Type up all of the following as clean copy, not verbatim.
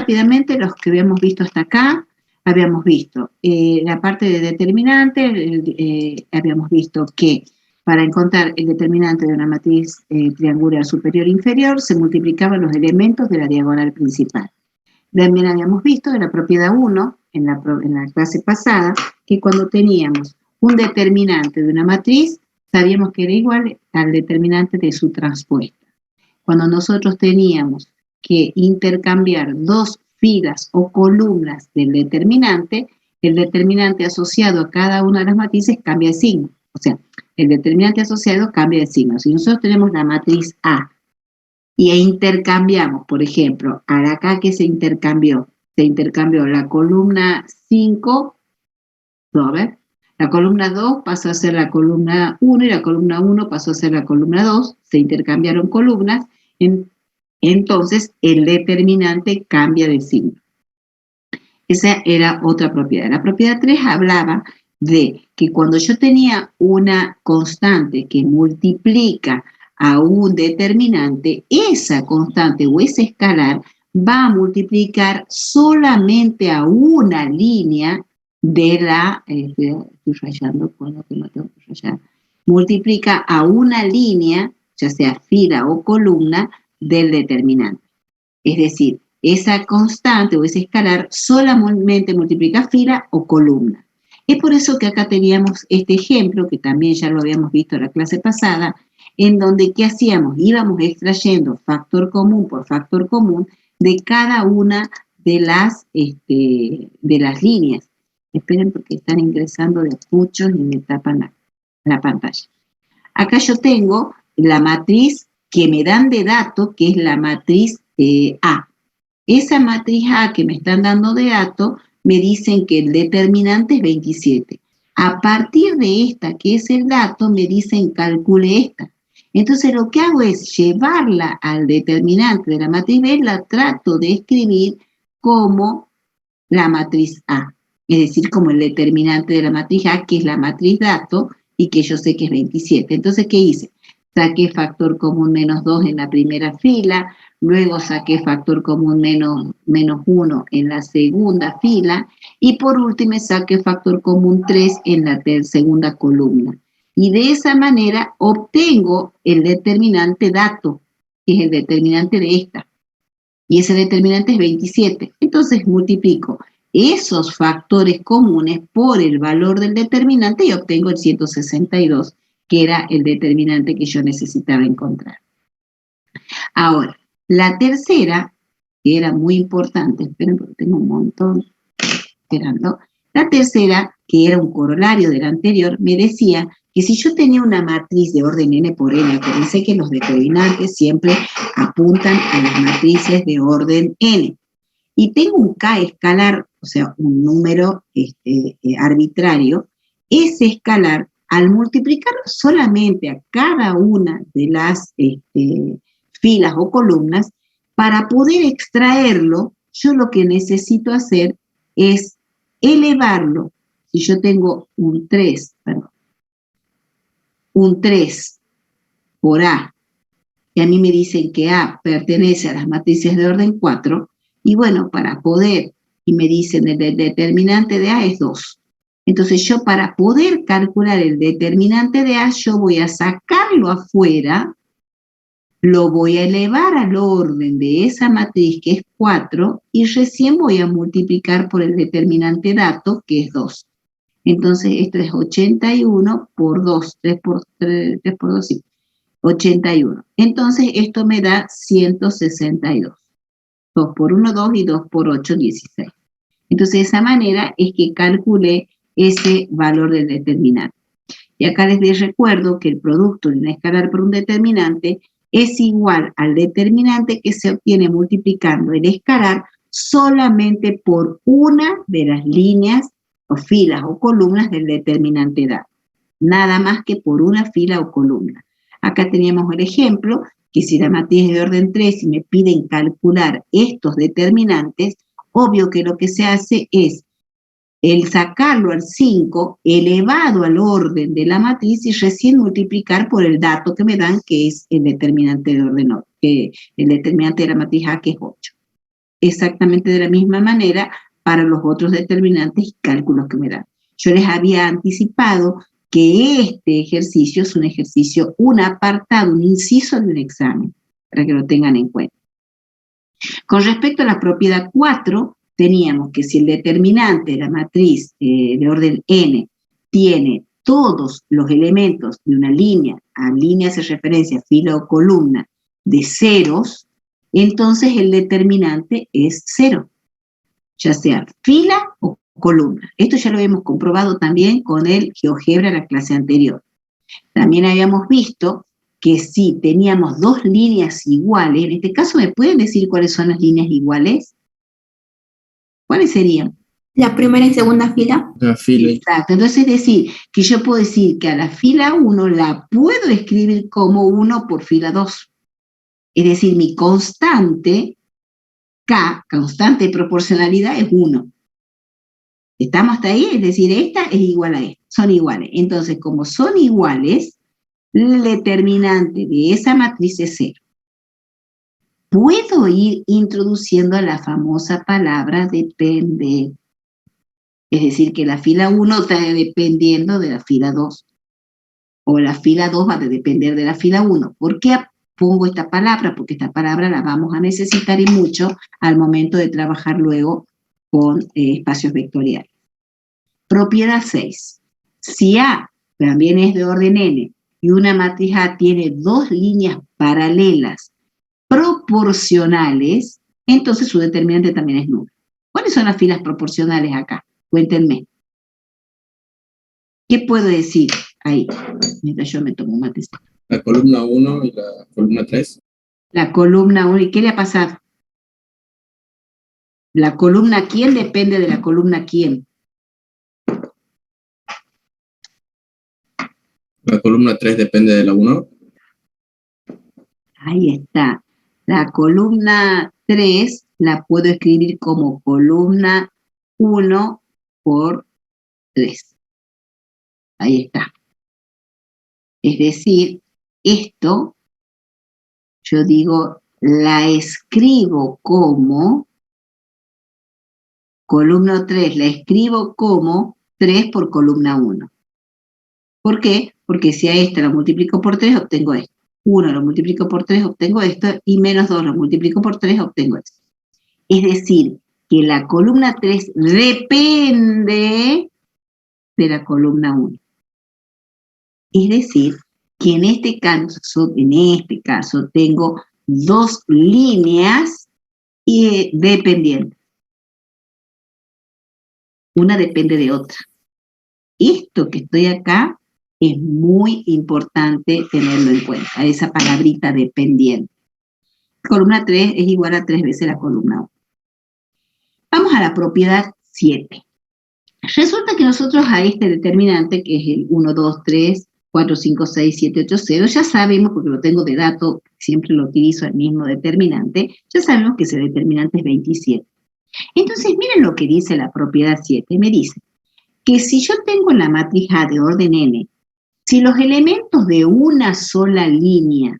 rápidamente los que habíamos visto hasta acá. Habíamos visto la parte de determinante, habíamos visto que para encontrar el determinante de una matriz triangular superior e inferior se multiplicaban los elementos de la diagonal principal. También habíamos visto de la propiedad 1, en la clase pasada, que cuando teníamos un determinante de una matriz, sabíamos que era igual al determinante de su transpuesta. Cuando nosotros teníamos que intercambiar dos filas o columnas del determinante, el determinante asociado a cada una de las matrices cambia de signo. O sea, el determinante asociado cambia de signo. Si nosotros tenemos la matriz A y intercambiamos, por ejemplo, acá que se intercambió la columna 5, a ver, la columna 2 pasó a ser la columna 1 y la columna 1 pasó a ser la columna 2, se intercambiaron columnas, entonces el determinante cambia de signo. Esa era otra propiedad. La propiedad 3 hablaba de que cuando yo tenía una constante que multiplica a un determinante, esa constante o ese escalar va a multiplicar solamente a una línea de la, estoy rayando, bueno, que no tengo que rayar, multiplica a una línea, ya sea fila o columna, del determinante. Es decir, esa constante o ese escalar solamente multiplica fila o columna. Es por eso que acá teníamos este ejemplo, que también ya lo habíamos visto en la clase pasada, en donde, ¿qué hacíamos? Íbamos extrayendo factor común por factor común de cada una de las líneas. Esperen porque están ingresando de puchos y me tapan la pantalla. Acá yo tengo la matriz que me dan de dato, que es la matriz A. Esa matriz A que me están dando de dato, me dicen que el determinante es 27. A partir de esta, que es el dato, me dicen calcule esta. Entonces lo que hago es llevarla al determinante de la matriz B, la trato de escribir como la matriz A. Es decir, como el determinante de la matriz A, que es la matriz dato, y que yo sé que es 27. Entonces, ¿qué hice? Saqué factor común menos 2 en la primera fila, luego saqué factor común menos 1 en la segunda fila, y por último saqué factor común 3 en la segunda columna. Y de esa manera obtengo el determinante dato, que es el determinante de esta. Y ese determinante es 27. Entonces multiplico esos factores comunes por el valor del determinante y obtengo el 162, que era el determinante que yo necesitaba encontrar. Ahora, la tercera, que era muy importante, esperen porque tengo un montón esperando, la tercera, que era un corolario del anterior, me decía que si yo tenía una matriz de orden n por n, acuérdense que los determinantes siempre apuntan a las matrices de orden n, y tengo un k escalar, o sea, un número arbitrario, ese escalar, al multiplicar solamente a cada una de las filas o columnas, para poder extraerlo, yo lo que necesito hacer es elevarlo. Si yo tengo un 3 por A, y a mí me dicen que A pertenece a las matrices de orden 4, y bueno, para poder, y me dicen el determinante de A es 2. Entonces yo para poder calcular el determinante de A, yo voy a sacarlo afuera, lo voy a elevar al orden de esa matriz que es 4, y recién voy a multiplicar por el determinante dato, que es 2. Entonces esto es 81 por 2, 3 por 2, sí, 81. Entonces esto me da 162. 2 por 1, 2 y 2 por 8, 16. Entonces de esa manera es que calculé ese valor del determinante. Y acá les recuerdo que el producto de un escalar por un determinante es igual al determinante que se obtiene multiplicando el escalar solamente por una de las líneas o filas o columnas del determinante dado. Nada más que por una fila o columna. Acá teníamos el ejemplo que si la matriz es de orden 3 y me piden calcular estos determinantes, obvio que lo que se hace es el sacarlo al 5 elevado al orden de la matriz y recién multiplicar por el dato que me dan, que es el determinante de orden 8, el determinante de la matriz A, que es 8. exactamente de la misma manera para los otros determinantes y cálculos que me dan. Yo les había anticipado que este ejercicio es un ejercicio, un apartado, un inciso de un examen, para que lo tengan en cuenta. Con respecto a la propiedad 4, teníamos que si el determinante de la matriz de orden n tiene todos los elementos de una línea, a línea hace referencia a fila o columna, de ceros, entonces el determinante es 0, ya sea fila o columna. Esto ya lo hemos comprobado también con el GeoGebra de la clase anterior. También habíamos visto que si teníamos dos líneas iguales, en este caso, ¿me pueden decir cuáles son las líneas iguales? ¿Cuáles serían? La primera y segunda fila. La fila. Exacto, entonces es decir, que yo puedo decir que a la fila 1 la puedo escribir como 1 por fila 2. Es decir, mi constante K, constante de proporcionalidad, es 1. ¿Estamos hasta ahí? Es decir, esta es igual a esta, son iguales. Entonces, como son iguales, el determinante de esa matriz es 0. Puedo ir introduciendo la famosa palabra depende. Es decir, que la fila 1 está dependiendo de la fila 2. O la fila 2 va a depender de la fila 1. ¿Por qué pongo esta palabra? Porque esta palabra la vamos a necesitar y mucho al momento de trabajar luego con espacios vectoriales. Propiedad 6. Si A también es de orden n y una matriz A tiene dos líneas paralelas proporcionales, entonces su determinante también es nulo. ¿Cuáles son las filas proporcionales acá? Cuéntenme. ¿Qué puedo decir ahí? Mientras yo me tomo un matecito. La columna 1 y la columna 3. La columna 1, ¿y qué le ha pasado? ¿La columna quién depende de la columna quién? La columna 3 depende de la 1. Ahí está. La columna 3 la puedo escribir como columna 1 por 3. Ahí está. Es decir, esto, yo digo, la escribo como, columna 3, la escribo como 3 por columna 1. ¿Por qué? Porque si a esta lo multiplico por 3, obtengo esto. 1 lo multiplico por 3, obtengo esto, y menos 2 lo multiplico por 3, obtengo esto. Es decir, que la columna 3 depende de la columna 1. Es decir, que en este caso tengo dos líneas dependientes. Una depende de otra. Esto que estoy acá es muy importante tenerlo en cuenta, esa palabrita dependiente. Columna 3 es igual a 3 veces la columna 1. Vamos a la propiedad 7. Resulta que nosotros a este determinante, que es el 1, 2, 3, 4, 5, 6, 7, 8, 0, ya sabemos, porque lo tengo de dato, siempre lo utilizo el mismo determinante, ya sabemos que ese determinante es 27. Entonces, miren lo que dice la propiedad 7. Me dice que si yo tengo la matriz A de orden n, si los elementos de una sola línea,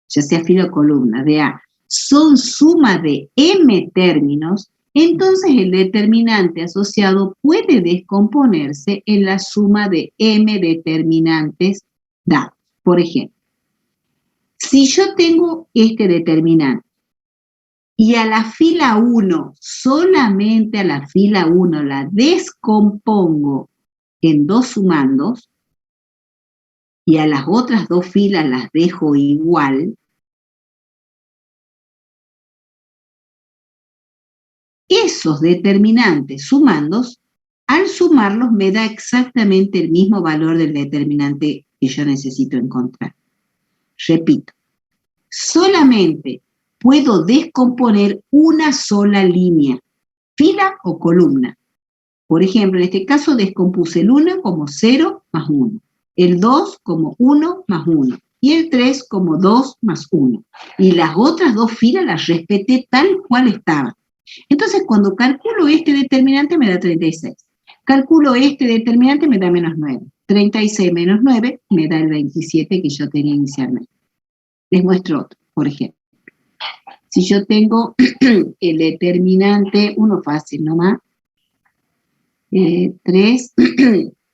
ya sea fila o columna de A, son suma de m términos, entonces el determinante asociado puede descomponerse en la suma de m determinantes dados. Por ejemplo, si yo tengo este determinante y a la fila 1, solamente a la fila 1 la descompongo en dos sumandos y a las otras dos filas las dejo igual, esos determinantes sumandos, al sumarlos me da exactamente el mismo valor del determinante que yo necesito encontrar. Repito, solamente puedo descomponer una sola línea, fila o columna. Por ejemplo, en este caso descompuse el 1 como 0 más 1, el 2 como 1 más 1 y el 3 como 2 más 1. Y las otras dos filas las respeté tal cual estaban. Entonces, cuando calculo este determinante me da 36. Calculo este determinante me da menos 9. 36 menos 9 me da el 27 que yo tenía inicialmente. Les muestro otro, por ejemplo. Si yo tengo el determinante, uno fácil nomás, 3,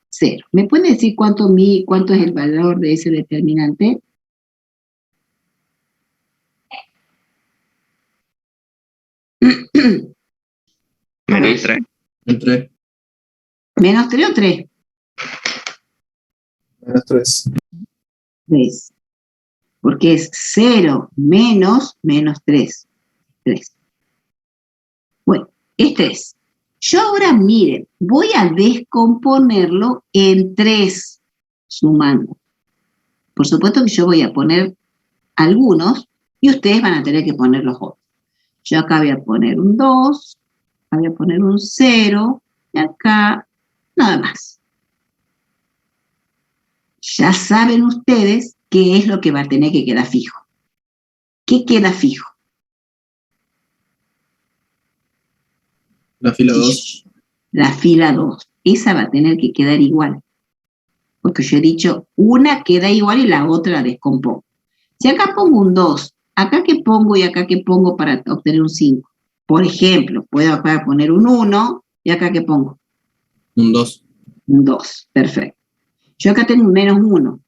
0. ¿Me pueden decir cuánto es el valor de ese determinante? Menos 3. El 3. ¿Menos 3 o 3? Menos 3. 3. Porque es 0 menos 3. 3. Bueno, es 3. Yo ahora, miren, voy a descomponerlo en 3, sumando. Por supuesto que yo voy a poner algunos y ustedes van a tener que poner los otros. Yo acá voy a poner un 2, acá voy a poner un 0, y acá nada más. Ya saben ustedes qué es lo que va a tener que quedar fijo. ¿Qué queda fijo? La fila 2. La fila 2. Esa va a tener que quedar igual. Porque yo he dicho, una queda igual y la otra la descompongo. Si acá pongo un 2, ¿acá qué pongo y acá qué pongo para obtener un 5? Por ejemplo, puedo acá poner un 1 y acá qué pongo. Un 2. Un 2, perfecto. Yo acá tengo un menos 1.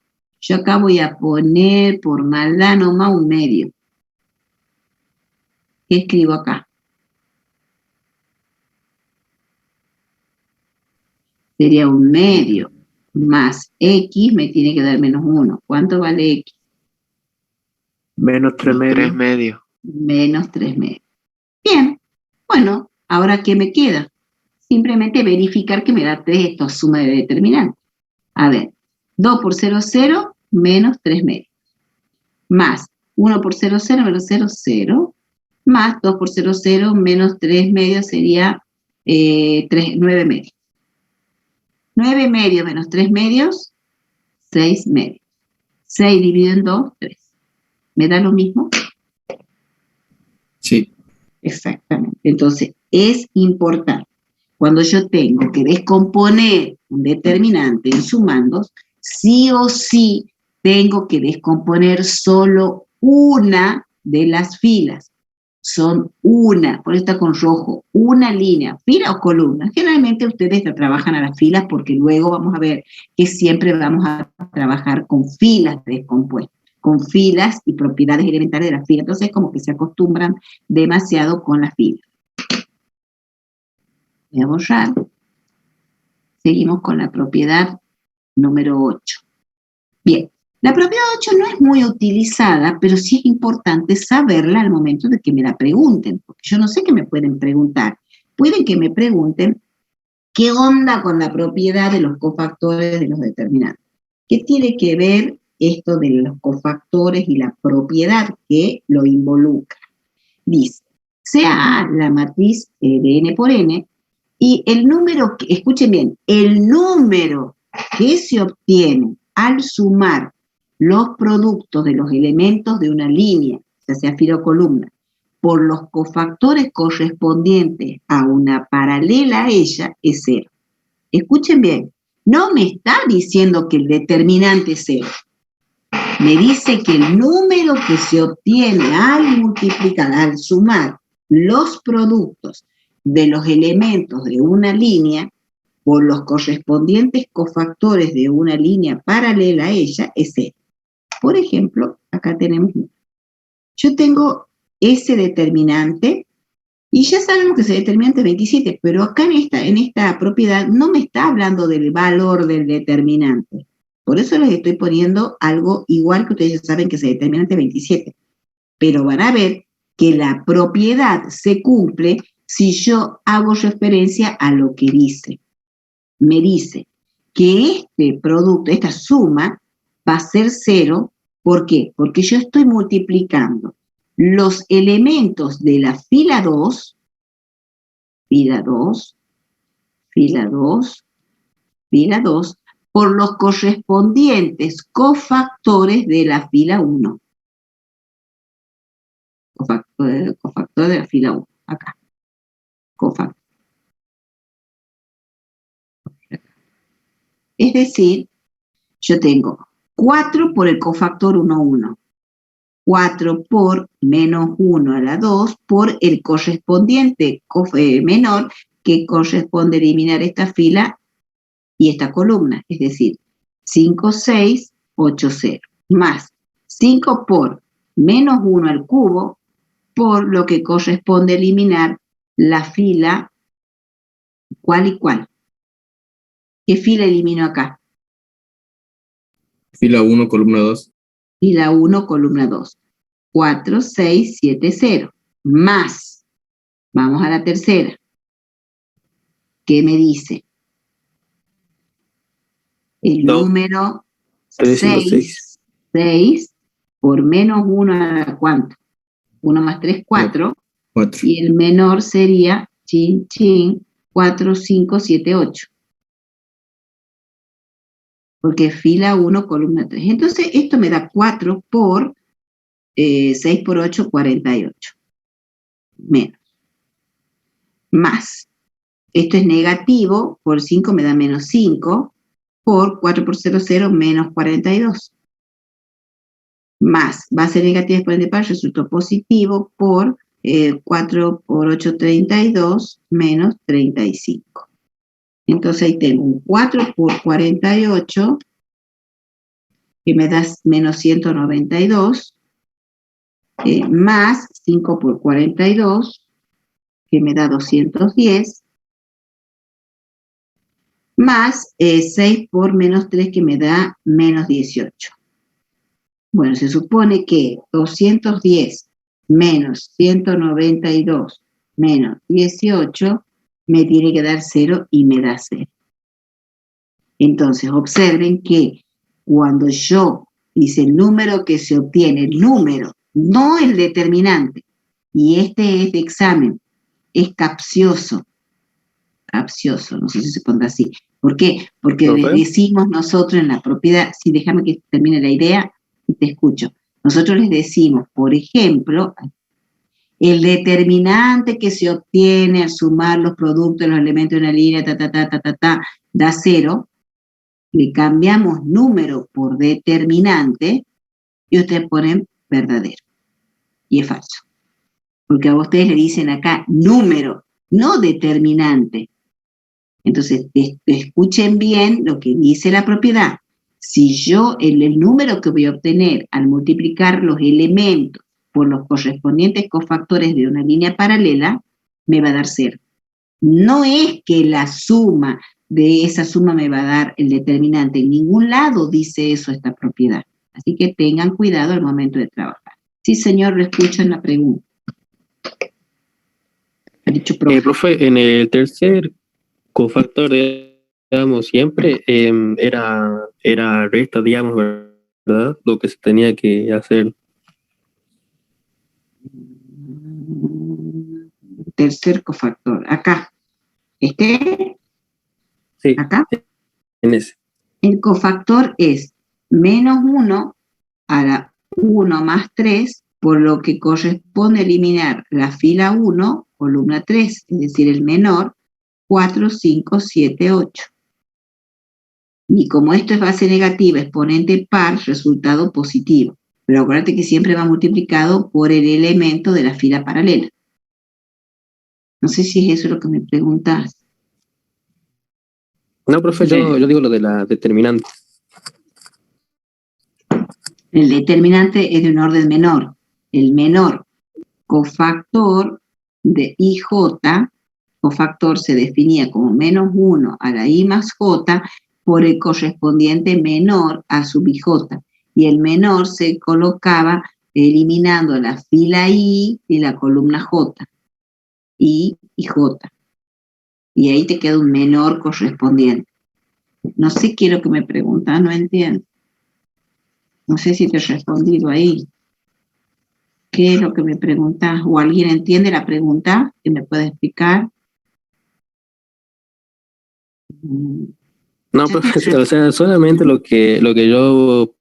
Yo acá voy a poner por maldad nomás un medio. ¿Qué escribo acá? Sería un medio más x me tiene que dar menos 1. ¿Cuánto vale x? Menos 3 medios. Menos 3 medios. Bien, bueno, ahora ¿qué me queda? Simplemente verificar que me da 3 esta suma de determinantes. A ver, 2 por 0, 0, menos 3 medios. Más 1 por 0, 0, menos 0, 0. Más 2 por 0, 0, menos 3 medios sería 9 medios. 9 medios menos 3 medios, 6 medios. 6 dividido en 2, 3. ¿Me da lo mismo? Sí. Exactamente. Entonces, es importante. Cuando yo tengo que descomponer un determinante en sumandos, sí o sí tengo que descomponer solo una de las filas. Son una, por eso está con rojo, una línea, fila o columna. Generalmente ustedes la trabajan a las filas porque luego vamos a ver que siempre vamos a trabajar con filas descompuestas, con filas y propiedades elementales de las filas. Entonces como que se acostumbran demasiado con las filas. Voy a borrar. Seguimos con la propiedad número 8. Bien, la propiedad 8 no es muy utilizada, pero sí es importante saberla al momento de que me la pregunten, porque yo no sé qué me pueden preguntar. Pueden que me pregunten qué onda con la propiedad de los cofactores de los determinantes. ¿Qué tiene que ver esto de los cofactores y la propiedad que lo involucra? Dice, sea A la matriz de n por n, y el número, escuchen bien, el número que se obtiene al sumar los productos de los elementos de una línea, ya sea fila o columna, por los cofactores correspondientes a una paralela a ella, es 0. Escuchen bien, no me está diciendo que el determinante es 0. Me dice que el número que se obtiene al multiplicar, al sumar los productos de los elementos de una línea por los correspondientes cofactores de una línea paralela a ella es 0. Por ejemplo, acá tenemos, yo tengo ese determinante y ya sabemos que ese determinante es 27, pero acá en esta propiedad no me está hablando del valor del determinante. Por eso les estoy poniendo algo igual que ustedes ya saben que ese determinante es 27. Pero van a ver que la propiedad se cumple si yo hago referencia a lo que dice. Me dice que este producto, esta suma, va a ser 0. ¿Por qué? Porque yo estoy multiplicando los elementos de la fila 2, fila 2, fila 2, fila 2, por los correspondientes cofactores de la fila 1. Cofactor de la fila 1, acá. Cofactor. Es decir, yo tengo 4 por el cofactor 1, 1. 4 por menos 1 a la 2 por el correspondiente menor que corresponde eliminar esta fila y esta columna, es decir, 5, 6, 8, 0, más 5 por menos 1 al cubo por lo que corresponde eliminar la fila cuál y cuál. ¿Qué fila elimino acá? Fila 1, columna 2. Fila 1, columna 2. 4, 6, 7, 0. Más. Vamos a la tercera. ¿Qué me dice? El número 6, 6 por menos 1 a la ¿cuánto? 1 más 3, 4. 4. Y el menor sería, chin, chin, 4, 5, 7, 8. Porque fila 1, columna 3. Entonces, esto me da 4 por 6 por 8, 48. Menos. Más. Esto es negativo, por 5 me da menos 5, por 4 por 0, 0, menos 42. Más, base negativa exponente par, resultó positivo, por 4 por 8, 32, menos 35. Entonces ahí tengo un 4 por 48, que me da menos 192, más 5 por 42, que me da 210, más 6 por menos 3, que me da menos 18. Bueno, se supone que 210 menos 192 menos 18 me tiene que dar 0 y me da 0. Entonces, observen que cuando yo dice el número que se obtiene, el número, no el determinante, y este es de examen, es capcioso, no sé si se pondrá así. ¿Por qué? Porque les decimos nosotros en la propiedad, sí, déjame que termine la idea y te escucho. Nosotros les decimos, por ejemplo, el determinante que se obtiene al sumar los productos de los elementos de una línea, da 0, le cambiamos número por determinante y ustedes ponen verdadero. Y es falso. Porque a ustedes le dicen acá número, no determinante. Entonces, escuchen bien lo que dice la propiedad. Si yo, el número que voy a obtener al multiplicar los elementos por los correspondientes cofactores de una línea paralela, me va a dar 0. No es que la suma de esa suma me va a dar el determinante. En ningún lado dice eso esta propiedad. Así que tengan cuidado al momento de trabajar. Sí, señor, lo escucho en la pregunta. Ha dicho profe. Profe, en el tercer cofactor, digamos, siempre era resta, digamos, ¿verdad? Lo que se tenía que hacer. Tercer cofactor. Acá. Sí. Acá. En ese. El cofactor es menos 1 a la 1 más 3, por lo que corresponde eliminar la fila 1, columna 3, es decir, el menor, 4, 5, 7, 8. Y como esto es base negativa, exponente par, resultado positivo. Pero acuérdate que siempre va multiplicado por el elemento de la fila paralela. No sé si es eso lo que me preguntas. No, profe, yo digo lo de la determinante. El determinante es de un orden menor. El menor cofactor de IJ, cofactor se definía como menos 1 a la I más J por el correspondiente menor a sub IJ. Y el menor se colocaba eliminando la fila I y la columna J. I y J. Y ahí te queda un menor correspondiente. No sé qué es lo que me preguntas, no entiendo. No sé si te he respondido ahí. ¿Qué es lo que me preguntas? ¿O alguien entiende la pregunta que me puede explicar? No, profe, o sea, solamente lo que yo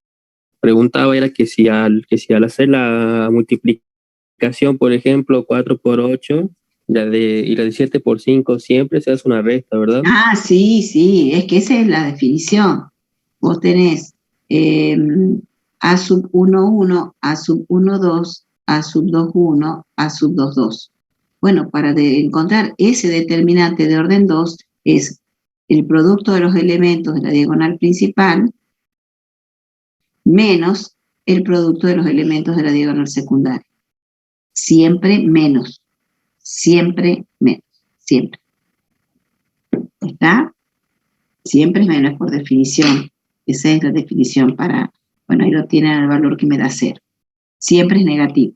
preguntaba era que si al hacer la multiplicación, por ejemplo, 4 por 8, y la de 7 por 5, siempre se hace una resta, ¿verdad? Ah, sí, es que esa es la definición. Vos tenés A sub 1, 1, A sub 1, 2, A sub 2, 1, A sub 2, 2. Bueno, para encontrar ese determinante de orden 2 es el producto de los elementos de la diagonal principal menos el producto de los elementos de la diagonal secundaria. Siempre menos. Siempre menos. Siempre. ¿Está? Siempre es menos por definición. Esa es la definición para... Bueno, ahí lo tienen el valor que me da 0. Siempre es negativo.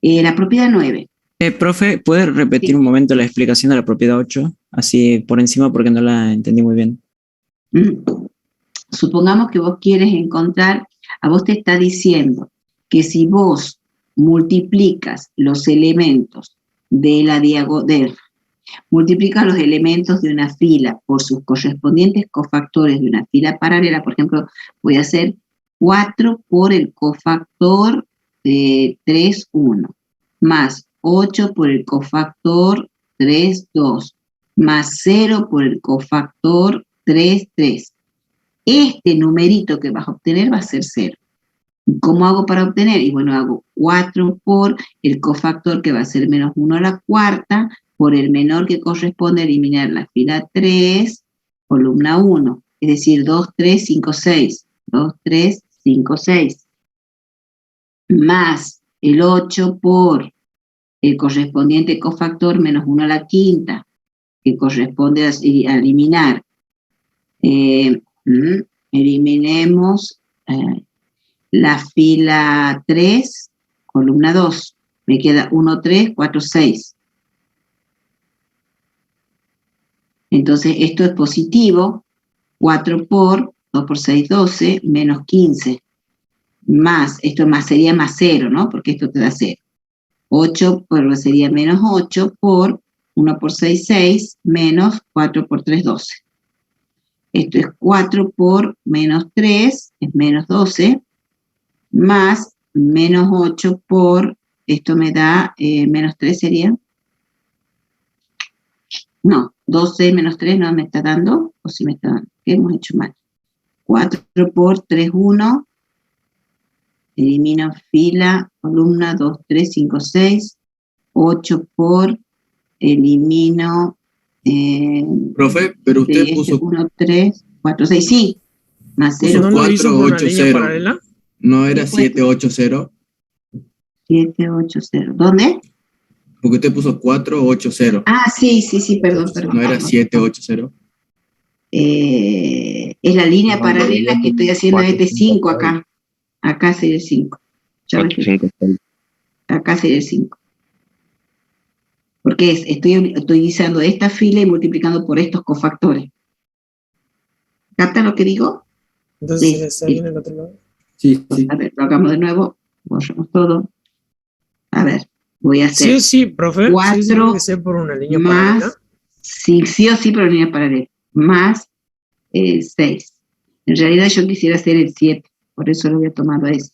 La propiedad 9. Profe, ¿puede repetir Sí. un momento la explicación de la propiedad 8? Así por encima porque no la entendí muy bien. Supongamos que vos quieres encontrar, a vos te está diciendo que si vos multiplicas los elementos de la diagonal, multiplicas los elementos de una fila por sus correspondientes cofactores de una fila paralela, por ejemplo, voy a hacer 4 por el cofactor 3, 1, más 8 por el cofactor 3, 2, más 0 por el cofactor 3, 3. Este numerito que vas a obtener va a ser 0. ¿Cómo hago para obtener? Y bueno, hago 4 por el cofactor que va a ser menos 1 a la cuarta, por el menor que corresponde a eliminar la fila 3, columna 1. Es decir, 2, 3, 5, 6. 2, 3, 5, 6. Más el 8 por el correspondiente cofactor menos 1 a la quinta, que corresponde a eliminar. Eliminemos la fila 3, columna 2. Me queda 1, 3, 4, 6. Entonces, esto es positivo. 4 por 2 por 6, 12, menos 15. Más, esto más sería más 0, ¿no? Porque esto te da 0. 8 por, sería menos 8 por 1 por 6, 6, menos 4 por 3, 12. Esto es 4 por menos 3, es menos 12, más menos 8 por, esto me da, menos 3 sería, no, 12 menos 3 no me está dando, o si me está dando, ¿qué hemos hecho mal? 4 por 3, 1, elimino fila, columna, 2, 3, 5, 6, 8 por, elimino... Profe, pero usted puso 1, 3, 4, 6, sí, más 0. puso ¿No lo hizo 4, por una 8, línea 0. paralela? ¿No era Después. 7, 8, 0? 7, 8, 0. ¿Dónde? Porque usted puso 4, 8, 0. Ah, sí, perdón. ¿No era 7, 8, 0? Es la línea paralela que estoy haciendo este 5 acá. Acá sería el 5. 4, 5, 6. Acá sería el 5. Porque estoy utilizando esta fila y multiplicando por estos cofactores. ¿Captan lo que digo? Entonces Sí, está sí. bien el otro lado. Sí, sí. A ver, lo hagamos de nuevo. Borramos todo. A ver, voy a hacer... Sí, profe. Sí, 4 tiene que ser por una línea más, paralela. sí o sí, pero línea paralela, más 6. En realidad yo quisiera hacer el 7, por eso lo voy a tomar a eso.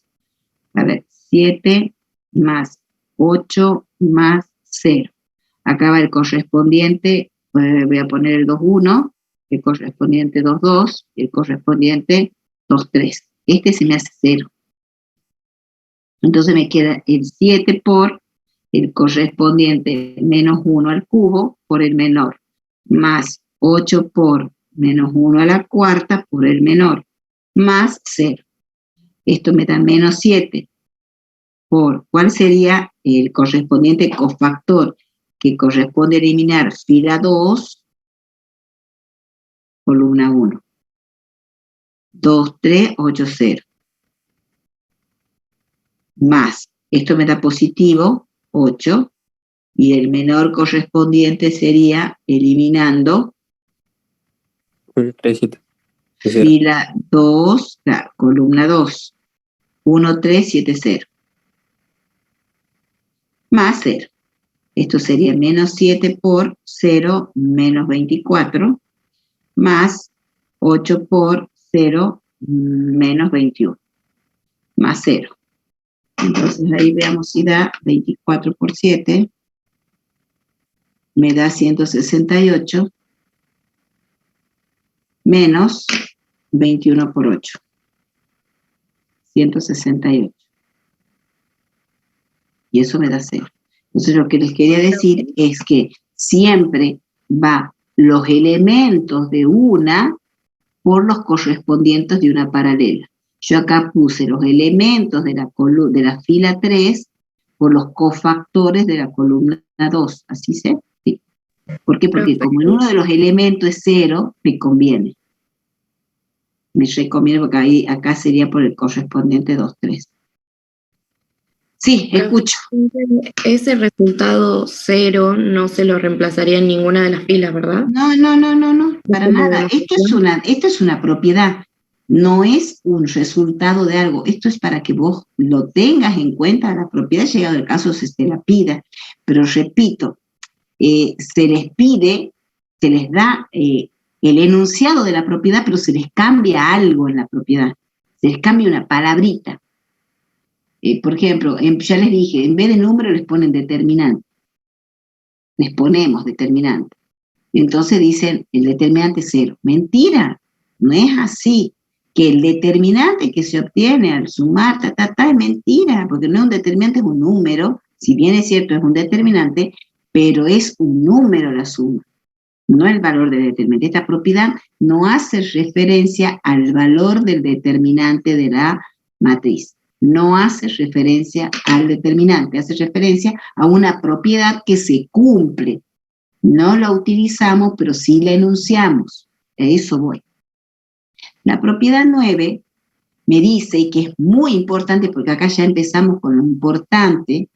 A ver, 7 más 8 más 0. Acá va el correspondiente, voy a poner el 2, 1, el correspondiente 2, 2, y el correspondiente 2, 3. Este se me hace 0. Entonces me queda el 7 por el correspondiente menos 1 al cubo por el menor, más 8 por menos 1 a la cuarta por el menor, más 0. Esto me da menos 7 por, ¿cuál sería el correspondiente cofactor que corresponde eliminar fila 2, columna 1? 2, 3, 8, 0. Más, esto me da positivo, 8, y el menor correspondiente sería eliminando 3, 7. fila 2, claro, columna 2, 1, 3, 7, 0. Más 0. Esto sería menos 7 por 0, menos 24, más 8 por 0, menos 21, más 0. Entonces ahí veamos si da 24 por 7, me da 168, menos 21 por 8. 168. Y eso me da 0. Entonces lo que les quería decir es que siempre va los elementos de una por los correspondientes de una paralela. Yo acá puse los elementos de la fila 3 por los cofactores de la columna 2. ¿Así se? Sí. ¿Por qué? Porque como en uno de los elementos es 0, me conviene. Me recomiendo porque ahí, acá sería por el correspondiente 2, 3. Sí, escucho. Ese resultado 0 no se lo reemplazaría en ninguna de las filas, ¿verdad? No, para nada. Esto es una propiedad, no es un resultado de algo. Esto es para que vos lo tengas en cuenta. La propiedad, llegado el caso, se te la pida. Pero repito, se les pide, se les da el enunciado de la propiedad, pero se les cambia algo en la propiedad. Se les cambia una palabrita. Por ejemplo, ya les dije, en vez de número les ponen determinante. Les ponemos determinante. Y entonces dicen, el determinante es 0. Mentira, no es así. Que el determinante que se obtiene al sumar, es mentira, porque no es un determinante, es un número. Si bien es cierto, es un determinante, pero es un número la suma, no el valor del determinante. Esta propiedad no hace referencia al valor del determinante de la matriz. No hace referencia al determinante, hace referencia a una propiedad que se cumple. No la utilizamos, pero sí la enunciamos. A eso voy. La propiedad 9 me dice, y que es muy importante, porque acá ya empezamos con lo importante,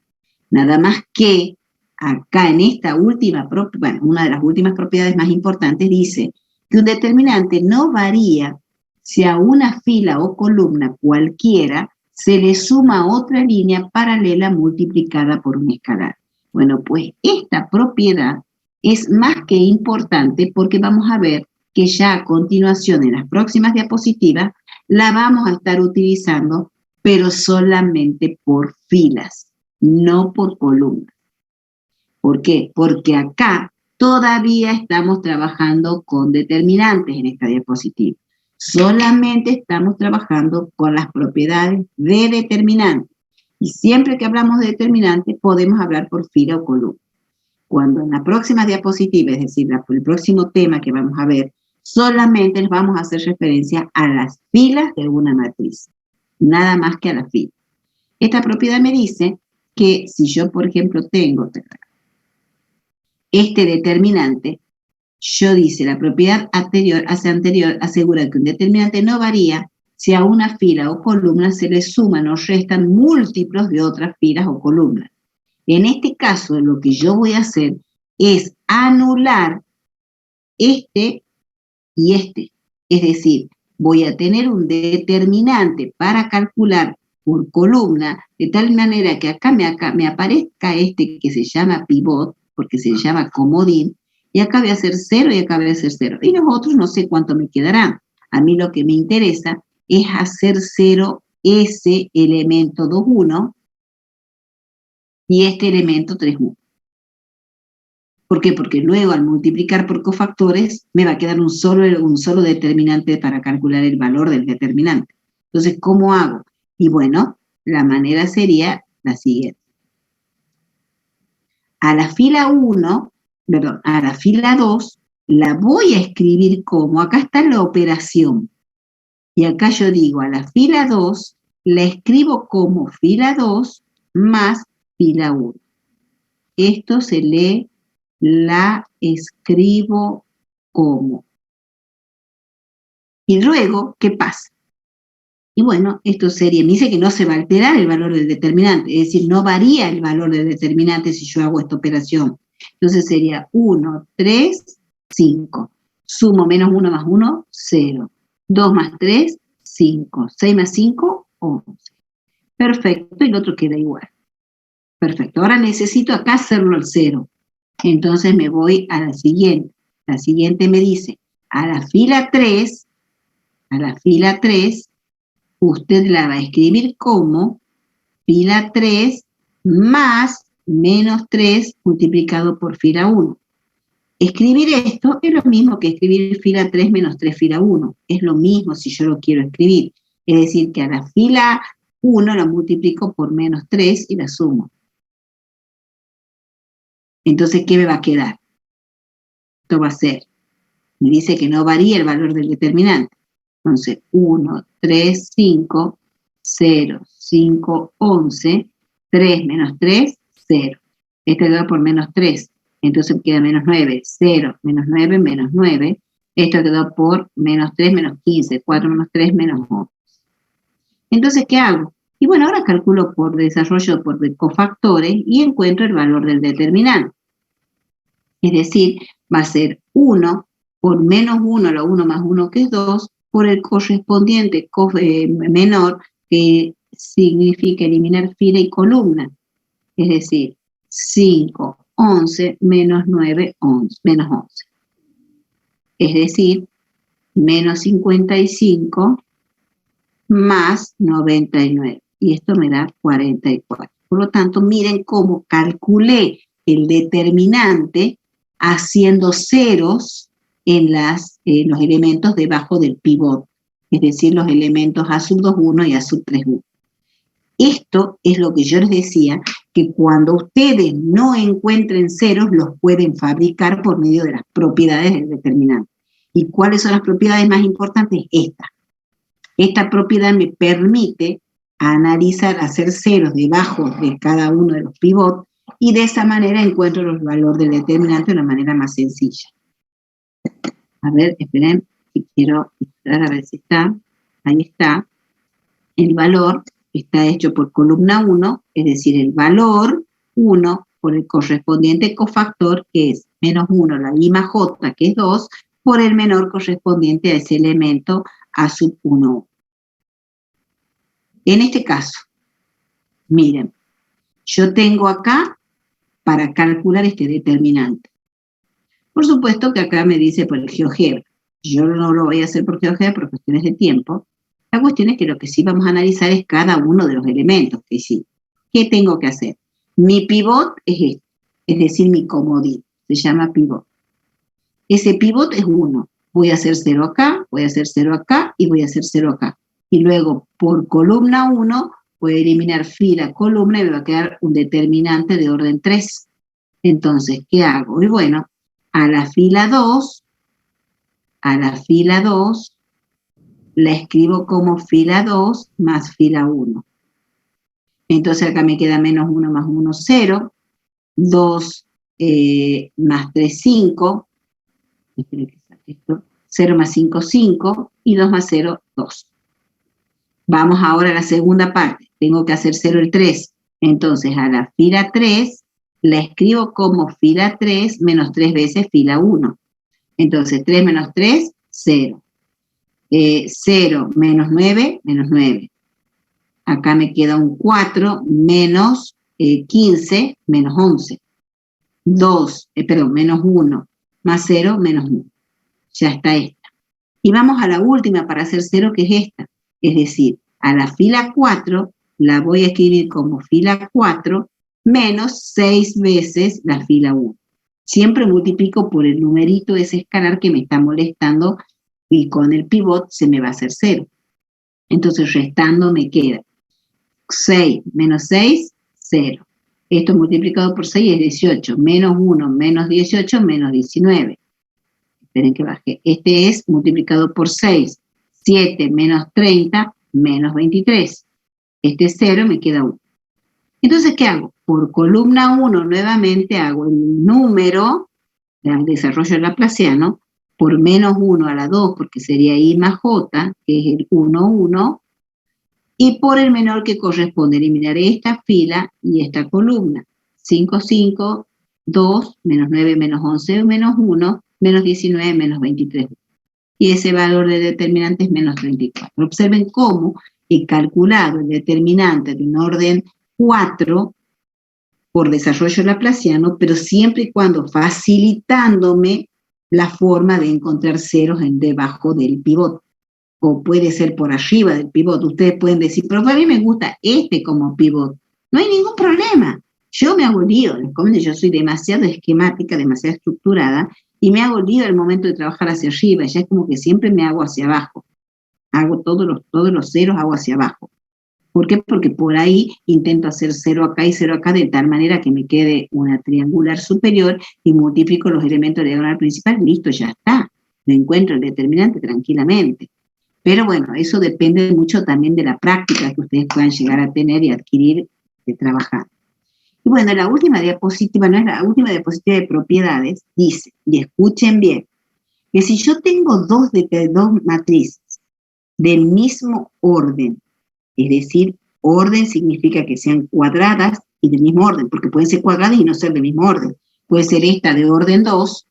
nada más que acá en esta última propiedad, bueno, una de las últimas propiedades más importantes, dice que un determinante no varía si a una fila o columna cualquiera se le suma otra línea paralela multiplicada por un escalar. Bueno, pues esta propiedad es más que importante porque vamos a ver que ya a continuación en las próximas diapositivas la vamos a estar utilizando, pero solamente por filas, no por columnas. ¿Por qué? Porque acá todavía estamos trabajando con determinantes en esta diapositiva. Solamente estamos trabajando con las propiedades de determinantes. Y siempre que hablamos de determinantes, podemos hablar por fila o columna. Cuando en la próxima diapositiva, es decir, el próximo tema que vamos a ver, solamente les vamos a hacer referencia a las filas de una matriz, nada más que a las filas. Esta propiedad me dice que si yo, por ejemplo, tengo este determinante, yo dice, la propiedad anterior asegura que un determinante no varía si a una fila o columna se le suman o restan múltiplos de otras filas o columnas. En este caso, lo que yo voy a hacer es anular este y este. Es decir, voy a tener un determinante para calcular por columna, de tal manera que acá me aparezca este que se llama pivot, porque se llama comodín, y acá voy a hacer 0 y acá voy a hacer 0. Y los otros no sé cuánto me quedarán. A mí lo que me interesa es hacer 0 ese elemento 2,1 y este elemento 3,1. ¿Por qué? Porque luego al multiplicar por cofactores me va a quedar un solo determinante para calcular el valor del determinante. Entonces, ¿cómo hago? Y bueno, la manera sería la siguiente. A la fila 2, la voy a escribir como, acá está la operación. Y acá yo digo, a la fila 2, la escribo como fila 2 más fila 1. Esto se lee, la escribo como. Y luego, ¿qué pasa? Y bueno, esto sería, me dice que no se va a alterar el valor del determinante, es decir, no varía el valor del determinante si yo hago esta operación. Entonces sería 1, 3, 5. Sumo menos 1 más 1, 0. 2 más 3, 5. 6 más 5, 11. Perfecto, y el otro queda igual. Perfecto, ahora necesito acá hacerlo al 0. Entonces me voy a la siguiente. La siguiente me dice, a la fila 3, usted la va a escribir como fila 3 más menos 3 multiplicado por fila 1. Escribir esto es lo mismo que escribir fila 3 menos 3 fila 1. Es lo mismo si yo lo quiero escribir. Es decir, que a la fila 1 la multiplico por menos 3 y la sumo. Entonces, ¿qué me va a quedar? Esto va a ser, me dice que no varía el valor del determinante. Entonces, 1, 3, 5, 0, 5, 11, 3 menos 3, 0. Este queda por menos 3, entonces queda menos 9, 0, menos 9, menos 9. Esto quedó por menos 3, menos 15, 4 menos 3, menos 11. Entonces, ¿qué hago? Y bueno, ahora calculo por desarrollo por cofactores y encuentro el valor del determinante. Es decir, va a ser 1 por menos 1, la 1 más 1 que es 2, por el correspondiente menor, que significa eliminar fila y columna. Es decir, 5, 11 menos 9, 11, menos 11. Es decir, menos 55 más 99. Y esto me da 44. Por lo tanto, miren cómo calculé el determinante haciendo ceros en los elementos debajo del pivot. Es decir, los elementos A sub 2, 1 y A sub 3, 1. Esto es lo que yo les decía, que cuando ustedes no encuentren ceros, los pueden fabricar por medio de las propiedades del determinante. ¿Y cuáles son las propiedades más importantes? Esta propiedad me permite analizar, hacer ceros debajo de cada uno de los pivots, y de esa manera encuentro los valores del determinante de una manera más sencilla. A ver, esperen, que quiero mostrar a ver si está. Ahí está. El valor está hecho por columna 1, es decir, el valor 1 por el correspondiente cofactor, que es menos 1, la I más J, que es 2, por el menor correspondiente a ese elemento A sub 1. En este caso, miren, yo tengo acá para calcular este determinante. Por supuesto que acá me dice por el GeoGebra. Yo no lo voy a hacer por GeoGebra por cuestiones de tiempo. La cuestión es que lo que sí vamos a analizar es cada uno de los elementos que sí. ¿Qué tengo que hacer? Mi pivot es este, es decir, mi comodín. Se llama pivot. Ese pivot es 1. Voy a hacer 0 acá, voy a hacer 0 acá y voy a hacer 0 acá. Y luego, por columna 1, voy a eliminar fila, columna y me va a quedar un determinante de orden 3. Entonces, ¿qué hago? Y bueno, a la fila 2, la escribo como fila 2 más fila 1. Entonces acá me queda menos 1 más 1, 0. 2 más 3, 5. Esperen que saque esto. 0 más 5, 5. Y 2 más 0, 2. Vamos ahora a la segunda parte. Tengo que hacer 0 el 3. Entonces a la fila 3 la escribo como fila 3 menos 3 veces fila 1. Entonces 3 menos 3, 0. 0 menos 9, menos 9. Acá me queda un 4 menos 15, menos 11. 2, menos 1, más 0, menos 1. Ya está esta. Y vamos a la última para hacer 0, que es esta. Es decir, a la fila 4 la voy a escribir como fila 4 menos 6 veces la fila 1. Siempre multiplico por el numerito ese escalar que me está molestando y con el pivot se me va a hacer 0. Entonces restando me queda 6 menos 6, 0. Esto multiplicado por 6 es 18. Menos 1 menos 18 menos 19. Esperen que baje. Este es multiplicado por 6. 7 menos 30 menos 23. Este es 0, me queda 1. Entonces, ¿qué hago? Por columna 1 nuevamente hago el número, el desarrollo laplaciano, por menos 1 a la 2, porque sería I más J, que es el 1, 1, y por el menor que corresponde, eliminaré esta fila y esta columna. 5, 5, 2, menos 9, menos 11, menos 1, menos 19, menos 23. Y ese valor de determinante es menos 34. Observen cómo he calculado el determinante de un orden 4 por desarrollo laplaciano, pero siempre y cuando facilitándome la forma de encontrar ceros debajo del pivot. O puede ser por arriba del pivot. Ustedes pueden decir, pero a mí me gusta este como pivot. No hay ningún problema. Yo me hago lío. Yo soy demasiado esquemática, demasiado estructurada, y me hago lío al momento de trabajar hacia arriba. Ya es como que siempre me hago hacia abajo. hago todos los ceros, hago hacia abajo. ¿Por qué? Porque por ahí intento hacer 0 acá y 0 acá de tal manera que me quede una triangular superior y multiplico los elementos de diagonal principal, listo, ya está. Me encuentro el determinante tranquilamente. Pero bueno, eso depende mucho también de la práctica que ustedes puedan llegar a tener y adquirir de trabajar. Y bueno, la última diapositiva, no es la última diapositiva de propiedades, dice, y escuchen bien, que si yo tengo dos matrices del mismo orden, es decir, orden significa que sean cuadradas y del mismo orden, porque pueden ser cuadradas y no ser del mismo orden. Puede ser esta de orden 2,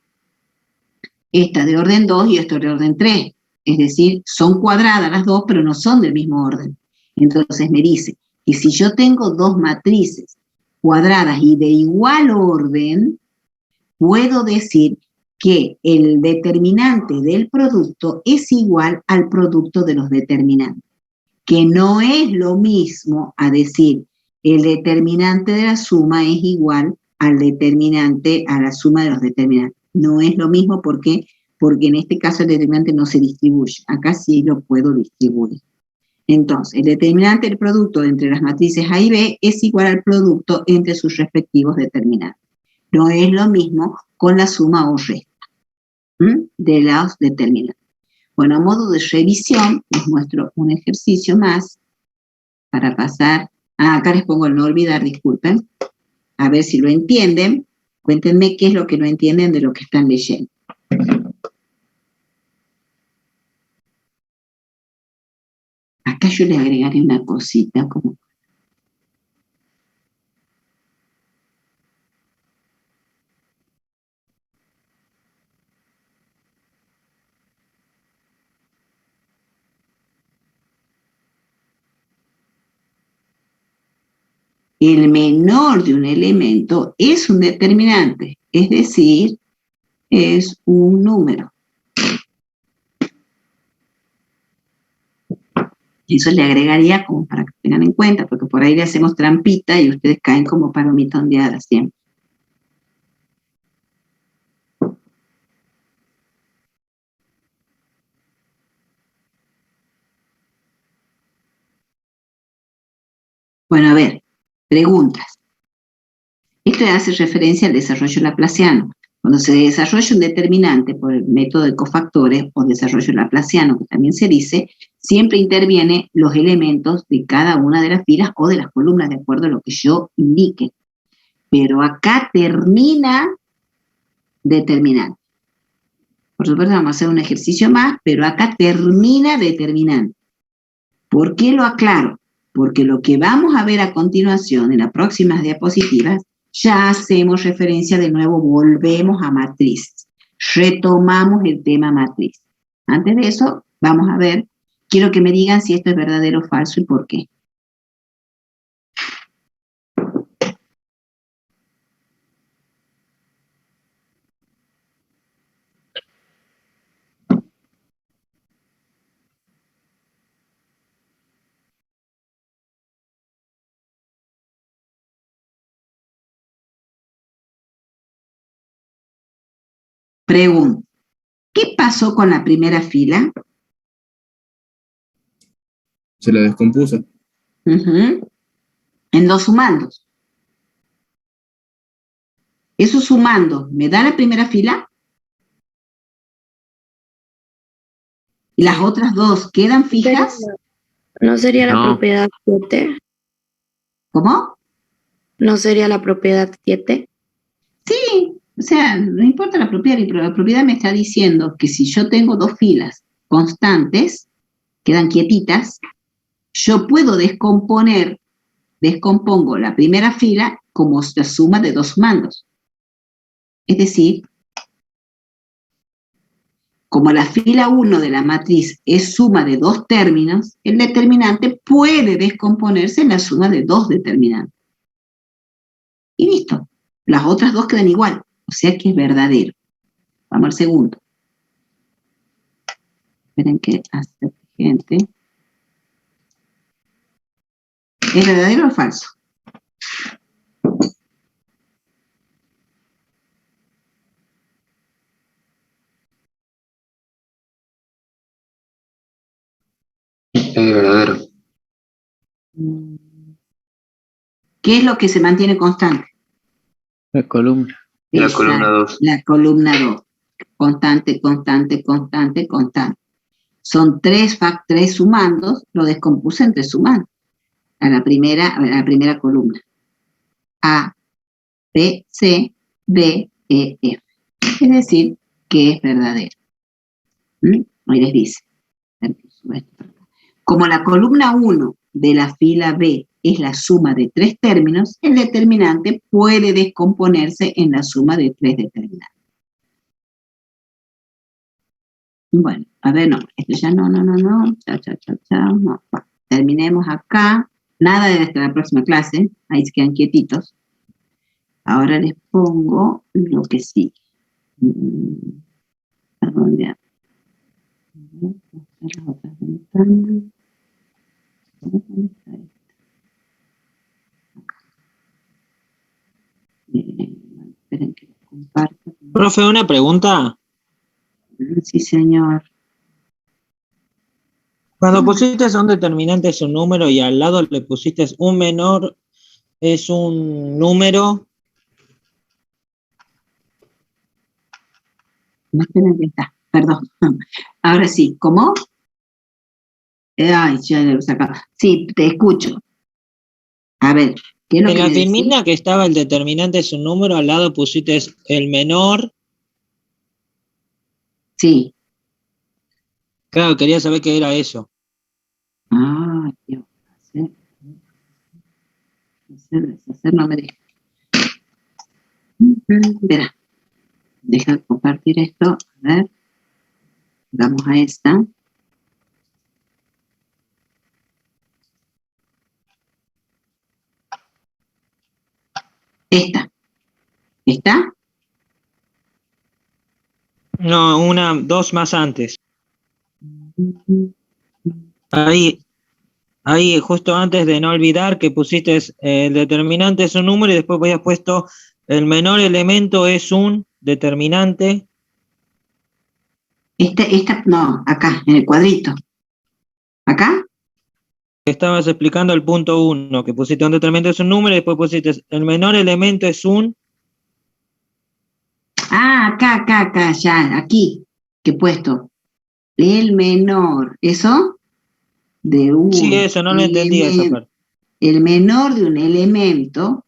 esta de orden 2 y esta de orden 3. Es decir, son cuadradas las dos, pero no son del mismo orden. Entonces me dice que si yo tengo dos matrices cuadradas y de igual orden, puedo decir que el determinante del producto es igual al producto de los determinantes, que no es lo mismo a decir el determinante de la suma es igual al determinante, a la suma de los determinantes. No es lo mismo porque en este caso el determinante no se distribuye. Acá sí lo puedo distribuir. Entonces, el determinante del producto entre las matrices A y B es igual al producto entre sus respectivos determinantes. No es lo mismo con la suma o resta de los determinantes. Bueno, a modo de revisión, les muestro un ejercicio más para pasar. Acá les pongo el no olvidar, disculpen. A ver si lo entienden. Cuéntenme qué es lo que no entienden de lo que están leyendo. Acá yo le agregaré una cosita como... El menor de un elemento es un determinante, es decir, es un número. Eso le agregaría como para que tengan en cuenta, porque por ahí le hacemos trampita y ustedes caen como palomita ondeada siempre. Bueno, a ver, preguntas. Esto hace referencia al desarrollo laplaciano. Cuando se desarrolla un determinante por el método de cofactores o desarrollo laplaciano, que también se dice, siempre intervienen los elementos de cada una de las filas o de las columnas, de acuerdo a lo que yo indique. Pero acá termina determinante. Por supuesto, vamos a hacer un ejercicio más, pero acá termina determinante. ¿Por qué lo aclaro? Porque lo que vamos a ver a continuación en las próximas diapositivas, ya hacemos referencia de nuevo, volvemos a matrices. Retomamos el tema matriz. Antes de eso, vamos a ver, quiero que me digan si esto es verdadero o falso y por qué. Pregunta, ¿qué pasó con la primera fila? Se la descompuso. En dos sumandos. Esos sumandos, ¿me da la primera fila? ¿Y las otras dos quedan fijas? ¿No sería la No. propiedad 7? ¿Cómo? ¿No sería la propiedad 7? Sí, o sea, no importa la propiedad, pero la propiedad me está diciendo que si yo tengo dos filas constantes, quedan quietitas, yo puedo descompongo la primera fila como la suma de dos sumandos. Es decir, como la fila 1 de la matriz es suma de dos términos, el determinante puede descomponerse en la suma de dos determinantes. Y listo, las otras dos quedan igual, o sea que es verdadero. Vamos al segundo. Esperen que hace gente. ¿Es verdadero o falso? Es verdadero. ¿Qué es lo que se mantiene constante? La columna. La Esa, columna 2. la columna 2. Constante, constante, constante, constante. Son tres sumandos, lo descompuse entre sumandos. A la primera columna. A, B, C, D, E, F. Es decir, que es verdadero. Ahí les dice. Como la columna 1 de la fila B es la suma de 3 términos, el determinante puede descomponerse en la suma de 3 determinantes. Bueno, a ver, no, esto ya no, no. Bueno, terminemos acá. Nada de hasta la próxima clase, ahí se quedan quietitos. Ahora les pongo lo que sigue. Perdón, ya. Las otras ventanas. ¿Dónde está esto? Esperen que lo comparta. Profe, una pregunta. Sí, señor. Cuando pusiste un determinante es un número y al lado le pusiste un menor es un número. No, esperen que está. Perdón. Ahora sí, ¿cómo? Ay, ya lo sacaba. Sí, te escucho. A ver, ¿qué es lo En que la me decís? filmina que estaba el determinante es un número, al lado pusiste el menor. Sí. Claro, quería saber qué era eso. Ah, Dios. Deshacer no me deja. Espera. Deja de compartir esto. A ver. Vamos a esta. Esta. ¿Está? No, dos más antes. Ahí, justo antes de no olvidar que pusiste el determinante es un número y después habías puesto el menor elemento es un determinante. No, acá, en el cuadrito. ¿Acá? Estabas explicando el punto 1, que pusiste un determinante es un número y después pusiste el menor elemento es un... Ah, acá, ya, aquí. ¿Qué he puesto? El menor. ¿Eso? De un Sí, eso, no lo entendía esa parte. El menor de un elemento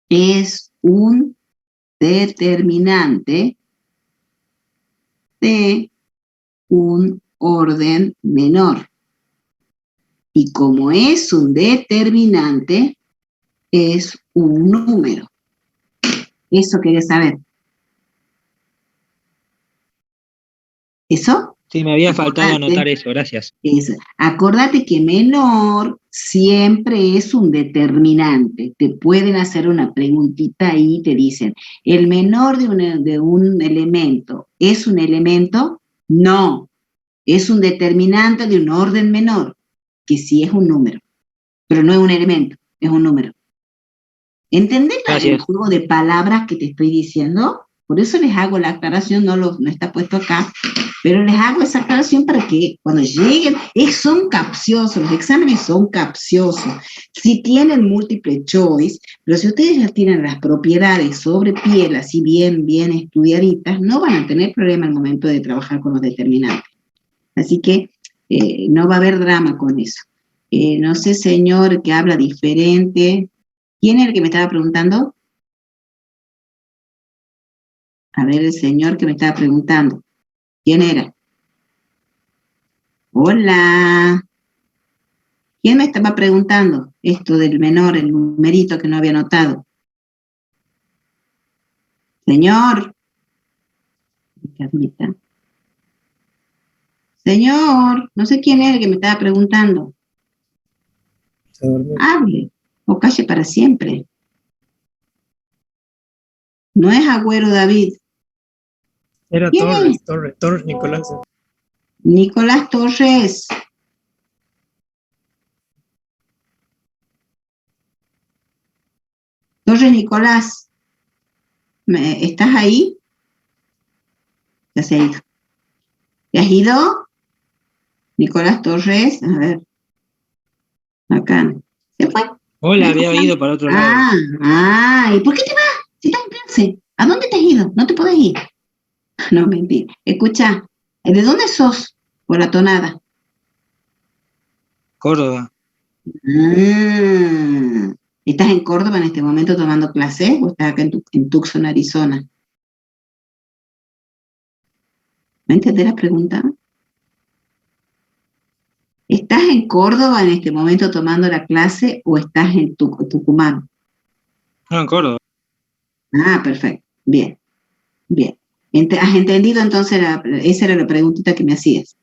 es un determinante de un orden menor. Y como es un determinante, es un número. Eso quería saber. ¿Eso? Sí, me había faltado anotar eso, gracias. Acordate que menor siempre es un determinante. Te pueden hacer una preguntita ahí y te dicen, ¿el menor de un elemento es un elemento? No, es un determinante de un orden menor, que sí es un número, pero no es un elemento, es un número. ¿Entendés el juego de palabras que te estoy diciendo? Por eso les hago la aclaración, no está puesto acá, pero les hago esa aclaración para que cuando lleguen, son capciosos, los exámenes son capciosos. Si tienen múltiple choice, pero si ustedes ya tienen las propiedades sobre piel, así bien estudiaditas, no van a tener problema al momento de trabajar con los determinantes. Así que no va a haber drama con eso. No sé, señor, que habla diferente. ¿Quién es el que me estaba preguntando? A ver, el señor que me estaba preguntando. ¿Quién era? Hola. ¿Quién me estaba preguntando esto del menor, el numerito que no había notado? Señor. Señor, no sé quién es el que me estaba preguntando. Hable o calle para siempre. No es Agüero David. Era Torres Nicolás. Nicolás Torres. Torres Nicolás. ¿Estás ahí? Ya se ha ido. ¿Te has ido? Nicolás Torres, a ver. Acá. ¿Se fue? Hola, había ido para otro lado. ¿Y por qué te vas? Si estás en clase. ¿A dónde te has ido? No te podés ir. No, mentira. Escucha, ¿de dónde sos? Por la tonada. Córdoba. ¿Estás en Córdoba en este momento tomando clase o estás acá en Tucson, Arizona? ¿Me entendés la pregunta? ¿Estás en Córdoba en este momento tomando la clase o estás en Tucumán? No, en Córdoba. Perfecto. Bien, bien. ¿Has entendido entonces? Esa era la preguntita que me hacías.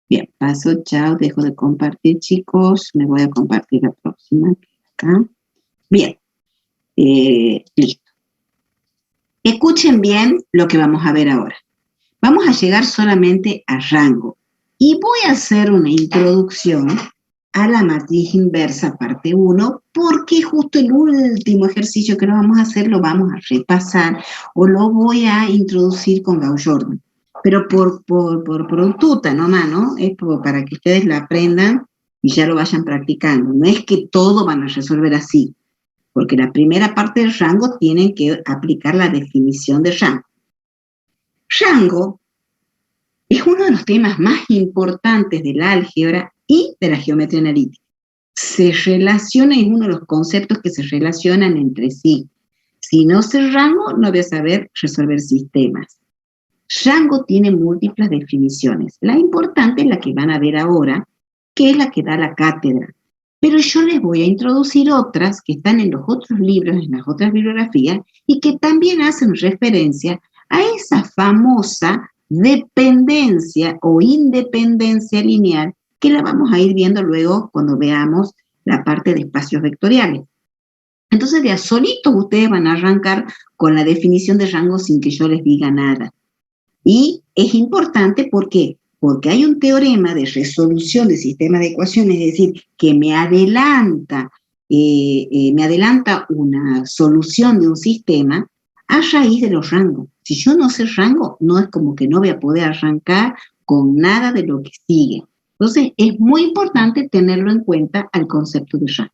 Bien, paso, chao, dejo de compartir, chicos. Me voy a compartir la próxima. Acá. Bien, listo. Escuchen bien lo que vamos a ver ahora. Vamos a llegar solamente a rango. Y voy a hacer una introducción a la matriz inversa parte 1, porque justo el último ejercicio que lo vamos a hacer lo vamos a repasar o lo voy a introducir con Gauss-Jordan. Pero por tuta nomás, ¿no? Es para que ustedes la aprendan y ya lo vayan practicando. No es que todo van a resolver así, porque la primera parte del rango tienen que aplicar la definición de rango. Rango es uno de los temas más importantes de la álgebra y de la geometría analítica. Se relaciona, es uno de los conceptos que se relacionan entre sí. Si no sé rango, no voy a saber resolver sistemas. Rango tiene múltiples definiciones. La importante es la que van a ver ahora, que es la que da la cátedra. Pero yo les voy a introducir otras que están en los otros libros, en las otras bibliografías, y que también hacen referencia a esa famosa dependencia o independencia lineal que la vamos a ir viendo luego cuando veamos la parte de espacios vectoriales. Entonces, de a solitos ustedes van a arrancar con la definición de rango sin que yo les diga nada. Y es importante, ¿por qué? Porque hay un teorema de resolución de sistemas de ecuaciones, es decir, que me adelanta una solución de un sistema a raíz de los rangos. Si yo no sé rango, no es como que no voy a poder arrancar con nada de lo que sigue. Entonces, es muy importante tenerlo en cuenta al concepto de rango.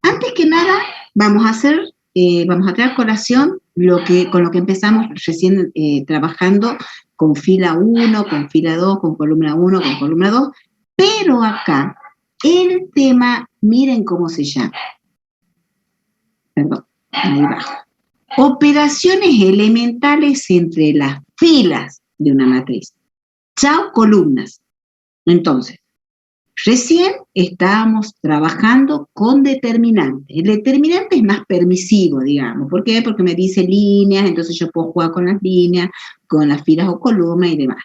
Antes que nada, vamos a traer a colación con lo que empezamos recién trabajando con fila 1, con fila 2, con columna 1, con columna 2, pero acá el tema, miren cómo se llama. Perdón, ahí abajo. Operaciones elementales entre las filas de una matriz. Chao, columnas. Entonces, recién estábamos trabajando con determinantes. El determinante es más permisivo, digamos. ¿Por qué? Porque me dice líneas, entonces yo puedo jugar con las líneas, con las filas o columnas y demás.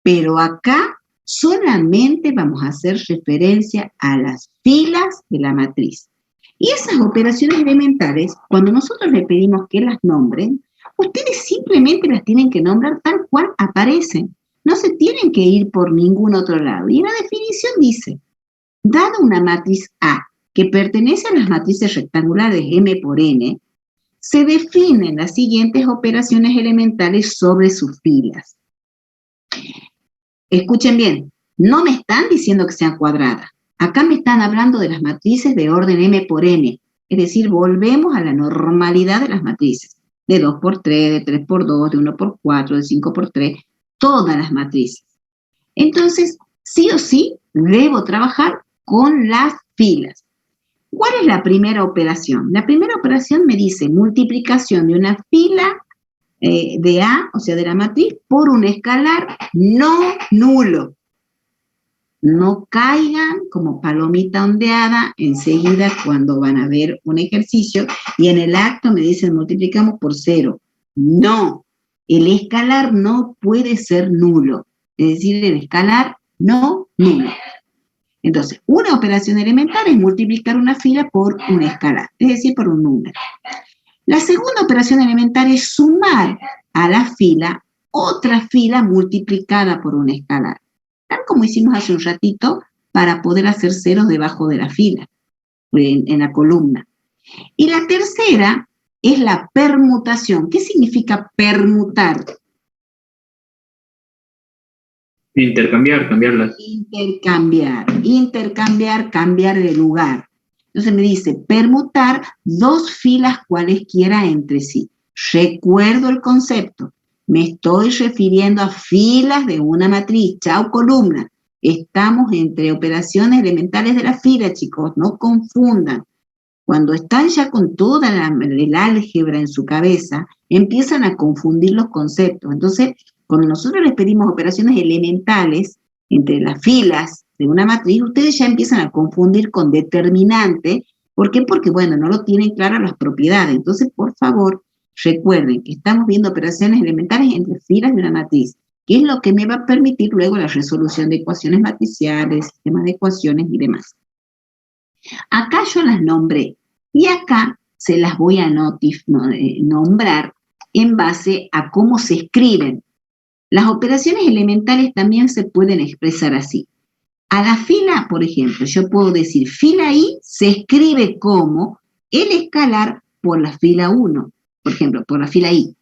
Pero acá solamente vamos a hacer referencia a las filas de la matriz. Y esas operaciones elementales, cuando nosotros le pedimos que las nombren, ustedes simplemente las tienen que nombrar tal cual aparecen. No se tienen que ir por ningún otro lado. Y la definición dice, dada una matriz A que pertenece a las matrices rectangulares M por N, se definen las siguientes operaciones elementales sobre sus filas. Escuchen bien, no me están diciendo que sean cuadradas. Acá me están hablando de las matrices de orden M por N. Es decir, volvemos a la normalidad de las matrices. De 2 por 3, de 3 por 2, de 1 por 4, de 5 por 3, todas las matrices. Entonces, sí o sí, debo trabajar con las filas. ¿Cuál es la primera operación? La primera operación me dice multiplicación de una fila de A, o sea, de la matriz, por un escalar no nulo. No caigan como palomita ondeada enseguida cuando van a ver un ejercicio y en el acto me dicen multiplicamos por 0. No, el escalar no puede ser nulo. Es decir, el escalar no nulo. Entonces, una operación elemental es multiplicar una fila por un escalar, es decir, por un número. La segunda operación elemental es sumar a la fila otra fila multiplicada por un escalar, tal como hicimos hace un ratito para poder hacer ceros debajo de la fila, en la columna. Y la tercera es la permutación. ¿Qué significa permutar? Intercambiar, cambiarlas. Intercambiar, cambiar de lugar. Entonces me dice, permutar dos filas cualesquiera entre sí. Recuerdo el concepto. Me estoy refiriendo a filas de una matriz. Chao, columna. Estamos entre operaciones elementales de la fila, chicos. No confundan. Cuando están ya con toda el álgebra en su cabeza, empiezan a confundir los conceptos. Entonces, cuando nosotros les pedimos operaciones elementales entre las filas de una matriz, ustedes ya empiezan a confundir con determinante. ¿Por qué? Porque, bueno, no lo tienen claras las propiedades. Entonces, por favor, recuerden que estamos viendo operaciones elementales entre filas de una matriz, que es lo que me va a permitir luego la resolución de ecuaciones matriciales, sistemas de ecuaciones y demás. Acá yo las nombré, y acá se las voy a nombrar en base a cómo se escriben. Las operaciones elementales también se pueden expresar así. A la fila, por ejemplo, yo puedo decir fila I se escribe como el escalar por la fila 1. Por ejemplo, por la fila I.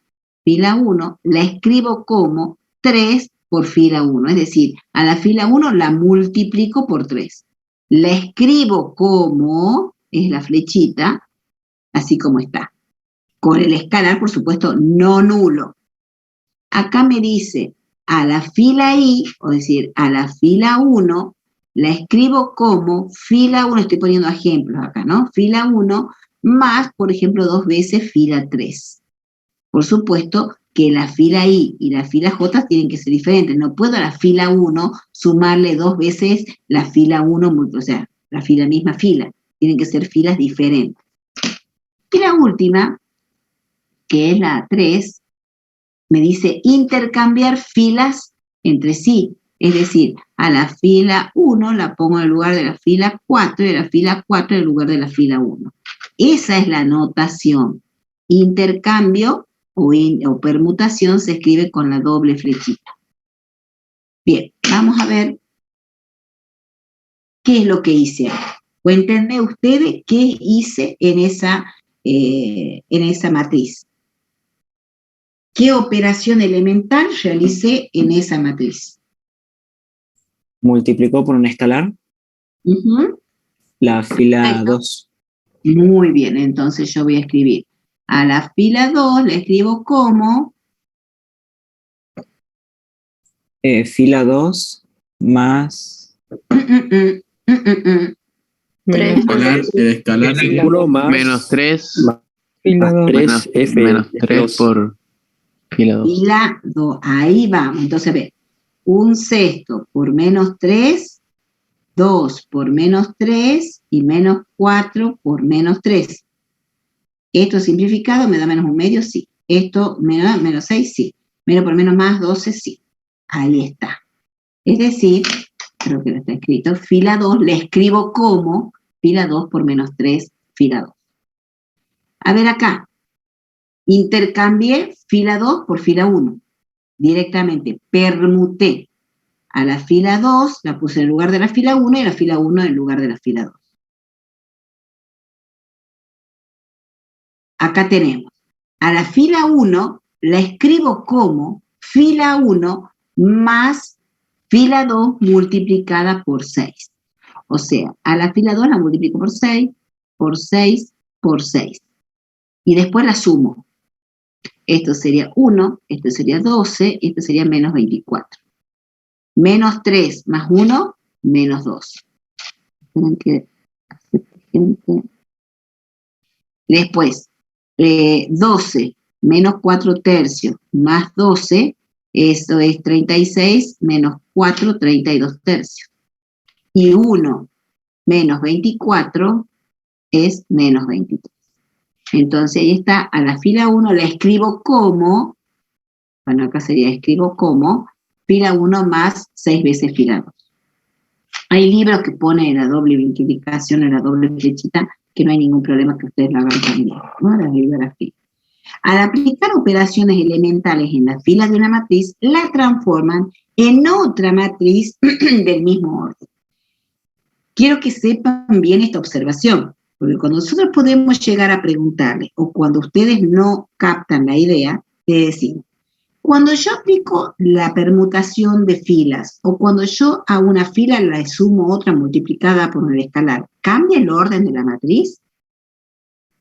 Fila 1 la escribo como 3 por fila 1. Es decir, a la fila 1 la multiplico por 3. La escribo como, es la flechita, así como está. Con el escalar, por supuesto, no nulo. Acá me dice, a la fila I, o decir, a la fila 1, la escribo como fila 1, estoy poniendo ejemplos acá, ¿no? Fila 1 más, por ejemplo, 2 veces fila 3. Por supuesto que la fila I y la fila J tienen que ser diferentes. No puedo a la fila 1 sumarle 2 veces la fila 1, o sea, la misma fila. Tienen que ser filas diferentes. Y la última, que es la 3, me dice intercambiar filas entre sí. Es decir, a la fila 1 la pongo en el lugar de la fila 4 y a la fila 4 en el lugar de la fila 1. Esa es la notación. Intercambio o permutación se escribe con la doble flechita. Bien, vamos a ver qué es lo que hice ahora. Cuéntenme ustedes qué hice en esa matriz. ¿Qué operación elemental realicé en esa matriz? Multiplicó por un escalar la fila 2. Muy bien, entonces yo voy a escribir. A la fila 2 la escribo como... fila 2 más... El escalar Uno más Menos 3. Fila 2. 3 F. Menos 3 por fila 2. Fila 2, ahí vamos. Entonces, ve, 1/6 por menos 3, 2 por menos 3 y menos 4 por menos 3. Esto simplificado me da menos 1/2, sí. Esto menos 6, sí. Menos por menos más 12, sí. Ahí está. Es decir, creo que lo está escrito, fila 2 le escribo como fila 2 por menos 3, fila 2. A ver acá. Intercambié fila 2 por fila 1. Directamente permuté. A la fila 2 la puse en lugar de la fila 1 y a la fila 1 en lugar de la fila 2. Acá tenemos. A la fila 1 la escribo como fila 1 más fila 2 multiplicada por 6. O sea, a la fila 2 la multiplico por 6, por 6, por 6. Y después la sumo. Esto sería 1, esto sería 12, esto sería menos 24. Menos 3 más 1, menos 2. Después, 12 menos 4 tercios más 12, eso es 36 menos 4, 32 tercios. Y 1 menos 24 es menos 23. Entonces ahí está, a la fila 1 la escribo como, bueno, acá sería escribo como, fila 1 más 6 veces fila 2. Hay libros que pone la doble multiplicación en la doble flechita, que no hay ningún problema que ustedes lo hagan también, ¿no? La bibliografía. Al aplicar operaciones elementales en la fila de una matriz, la transforman en otra matriz del mismo orden. Quiero que sepan bien esta observación, porque cuando nosotros podemos llegar a preguntarle, o cuando ustedes no captan la idea, le decimos, Cuando yo aplico la permutación de filas, o cuando yo a una fila le sumo otra multiplicada por el escalar, ¿cambia el orden de la matriz?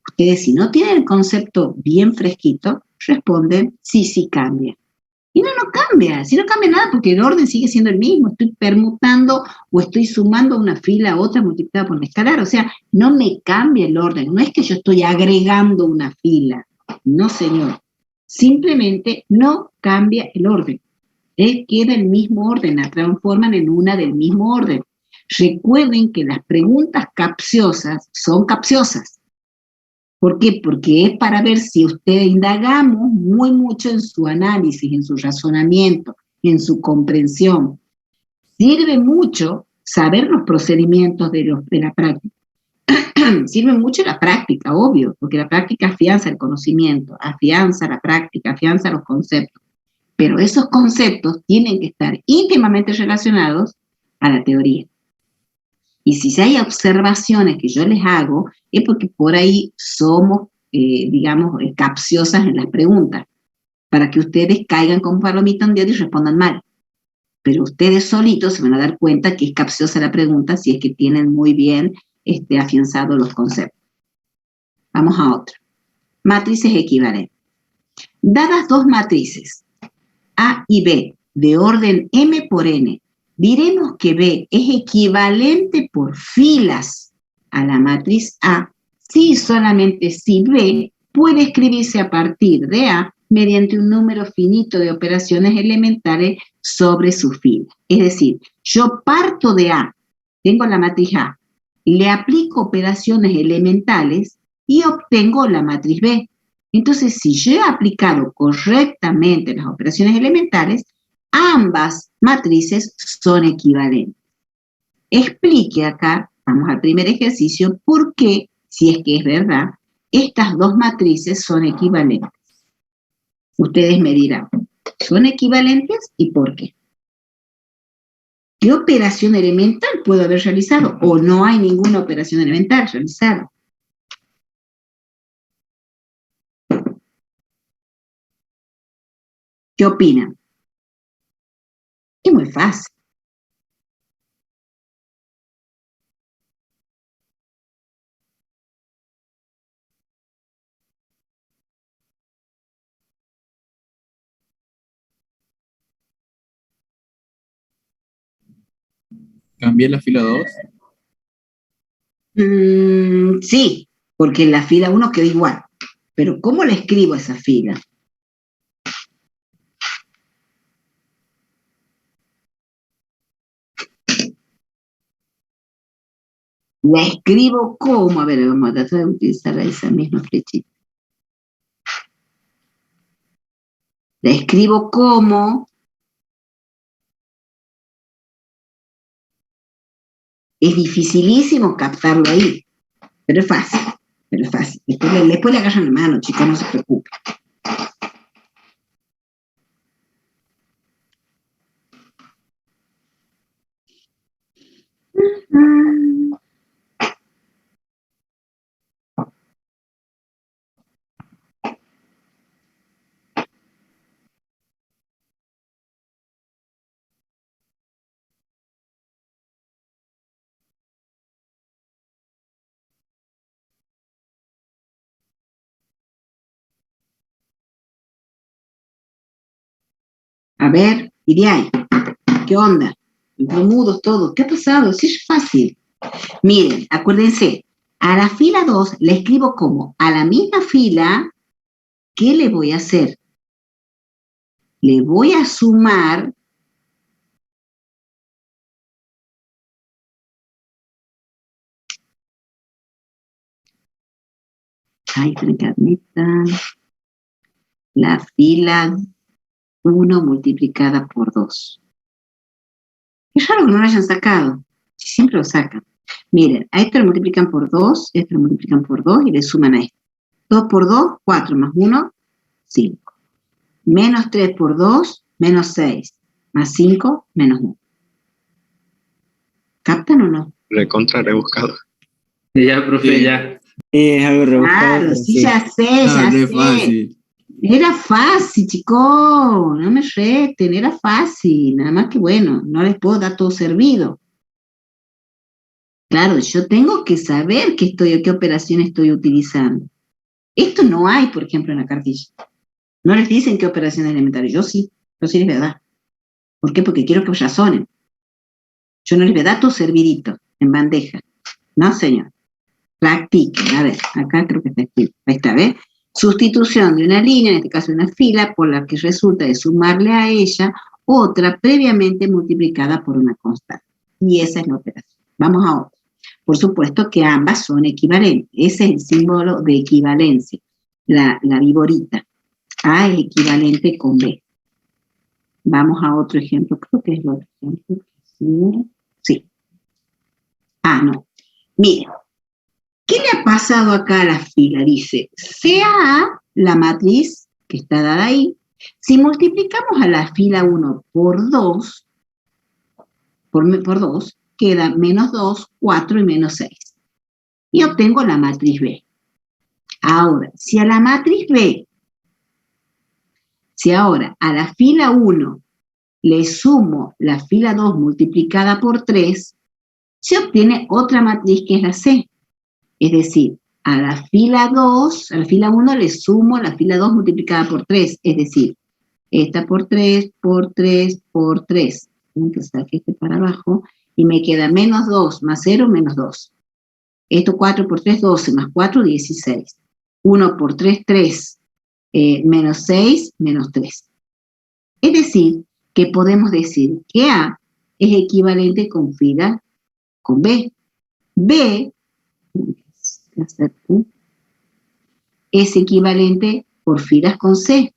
Ustedes, si no tienen el concepto bien fresquito, responden, sí cambia. Y no cambia, si no cambia nada porque el orden sigue siendo el mismo, estoy permutando o estoy sumando una fila a otra multiplicada por el escalar, o sea, no me cambia el orden, no es que yo estoy agregando una fila, no señor, simplemente no cambia el orden, queda el mismo orden, la transforman en una del mismo orden. Recuerden que las preguntas capciosas son capciosas. ¿Por qué? Porque es para ver si ustedes indagamos muy mucho en su análisis, en su razonamiento, en su comprensión. Sirve mucho saber los procedimientos de la práctica. Sirve mucho la práctica, obvio, porque la práctica afianza el conocimiento, afianza la práctica, afianza los conceptos. Pero esos conceptos tienen que estar íntimamente relacionados a la teoría. Y si hay observaciones que yo les hago, es porque por ahí somos, digamos, capciosas en las preguntas, para que ustedes caigan con palomita un dedo y respondan mal. Pero ustedes solitos se van a dar cuenta que es capciosa la pregunta si es que tienen muy bien afianzados los conceptos. Vamos a otra. Matrices equivalentes. Dadas dos matrices, A y B, de orden M por N, diremos que B es equivalente por filas a la matriz A si solamente si B puede escribirse a partir de A mediante un número finito de operaciones elementales sobre su fila. Es decir, yo parto de A, tengo la matriz A, le aplico operaciones elementales y obtengo la matriz B. Entonces, si yo he aplicado correctamente las operaciones elementales, ambas matrices son equivalentes. Explique acá, vamos al primer ejercicio, por qué, si es que es verdad, estas dos matrices son equivalentes. Ustedes me dirán, ¿son equivalentes y por qué? ¿Qué operación elemental puedo haber realizado? ¿O no hay ninguna operación elemental realizada? ¿Qué opinan? Es muy fácil. ¿Cambié la fila 2? Sí, porque en la fila 1 quedó igual. Pero ¿cómo le escribo a esa fila? La escribo como, a ver, vamos a tratar de utilizar esa misma flechita. La escribo como, es dificilísimo captarlo ahí, pero es fácil, Después le agarran la mano, chicos, no se preocupen. A ver, y de ahí, ¿qué onda? Los mudos todos, ¿qué ha pasado? Sí, es fácil. Miren, acuérdense, a la fila 2 le escribo como, a la misma fila, ¿qué le voy a hacer? Le voy a sumar la fila 1 multiplicada por 2. Es raro que no lo hayan sacado, siempre lo sacan. Miren, a esto lo multiplican por 2, esto lo multiplican por 2 y le suman a esto. 2 por 2, 4 más 1, 5. Menos 3 por 2, menos 6. Más 5, menos 1. ¿Captan o no? Recontra rebuscado. Ya, profe, ya. Es algo rebuscado. Claro, sí, ya sé, ya sé. Fácil. Era fácil, chicos, no me reten, era fácil, nada más que bueno, no les puedo dar todo servido. Claro, yo tengo que saber qué operación estoy utilizando. Esto no hay, por ejemplo, en la cartilla. No les dicen qué operación elemental. Yo sí les voy a dar. ¿Por qué? Porque quiero que razonen. Yo no les voy a dar todo servidito en bandeja. No, señor. Practiquen. A ver, acá creo que está escrito. Ahí está, ¿ves? Sustitución de una línea, en este caso de una fila, por la que resulta de sumarle a ella otra previamente multiplicada por una constante. Y esa es la operación. Vamos a otra. Por supuesto que ambas son equivalentes. Ese es el símbolo de equivalencia, la viborita. A es equivalente con B. Vamos a otro ejemplo. Creo que es el otro ejemplo. Sí. Ah, no. Miren. ¿Qué le ha pasado acá a la fila? Dice, sea A la matriz que está dada ahí. Si multiplicamos a la fila 1 por 2, por 2, queda menos 2, 4 y menos 6. Y obtengo la matriz B. Ahora, si ahora a la fila 1 le sumo la fila 2 multiplicada por 3, se obtiene otra matriz que es la C. Es decir, a la fila 2, a la fila 1 le sumo la fila 2 multiplicada por 3. Es decir, esta por 3, por 3, por 3. Tengo que sacar este para abajo. Y me queda menos 2 más 0, menos 2. Esto 4 por 3, 12, más 4, 16. 1 por 3, 3. Menos 6, menos 3. Es decir, que podemos decir que A es equivalente con fila con B. B es equivalente por filas con C.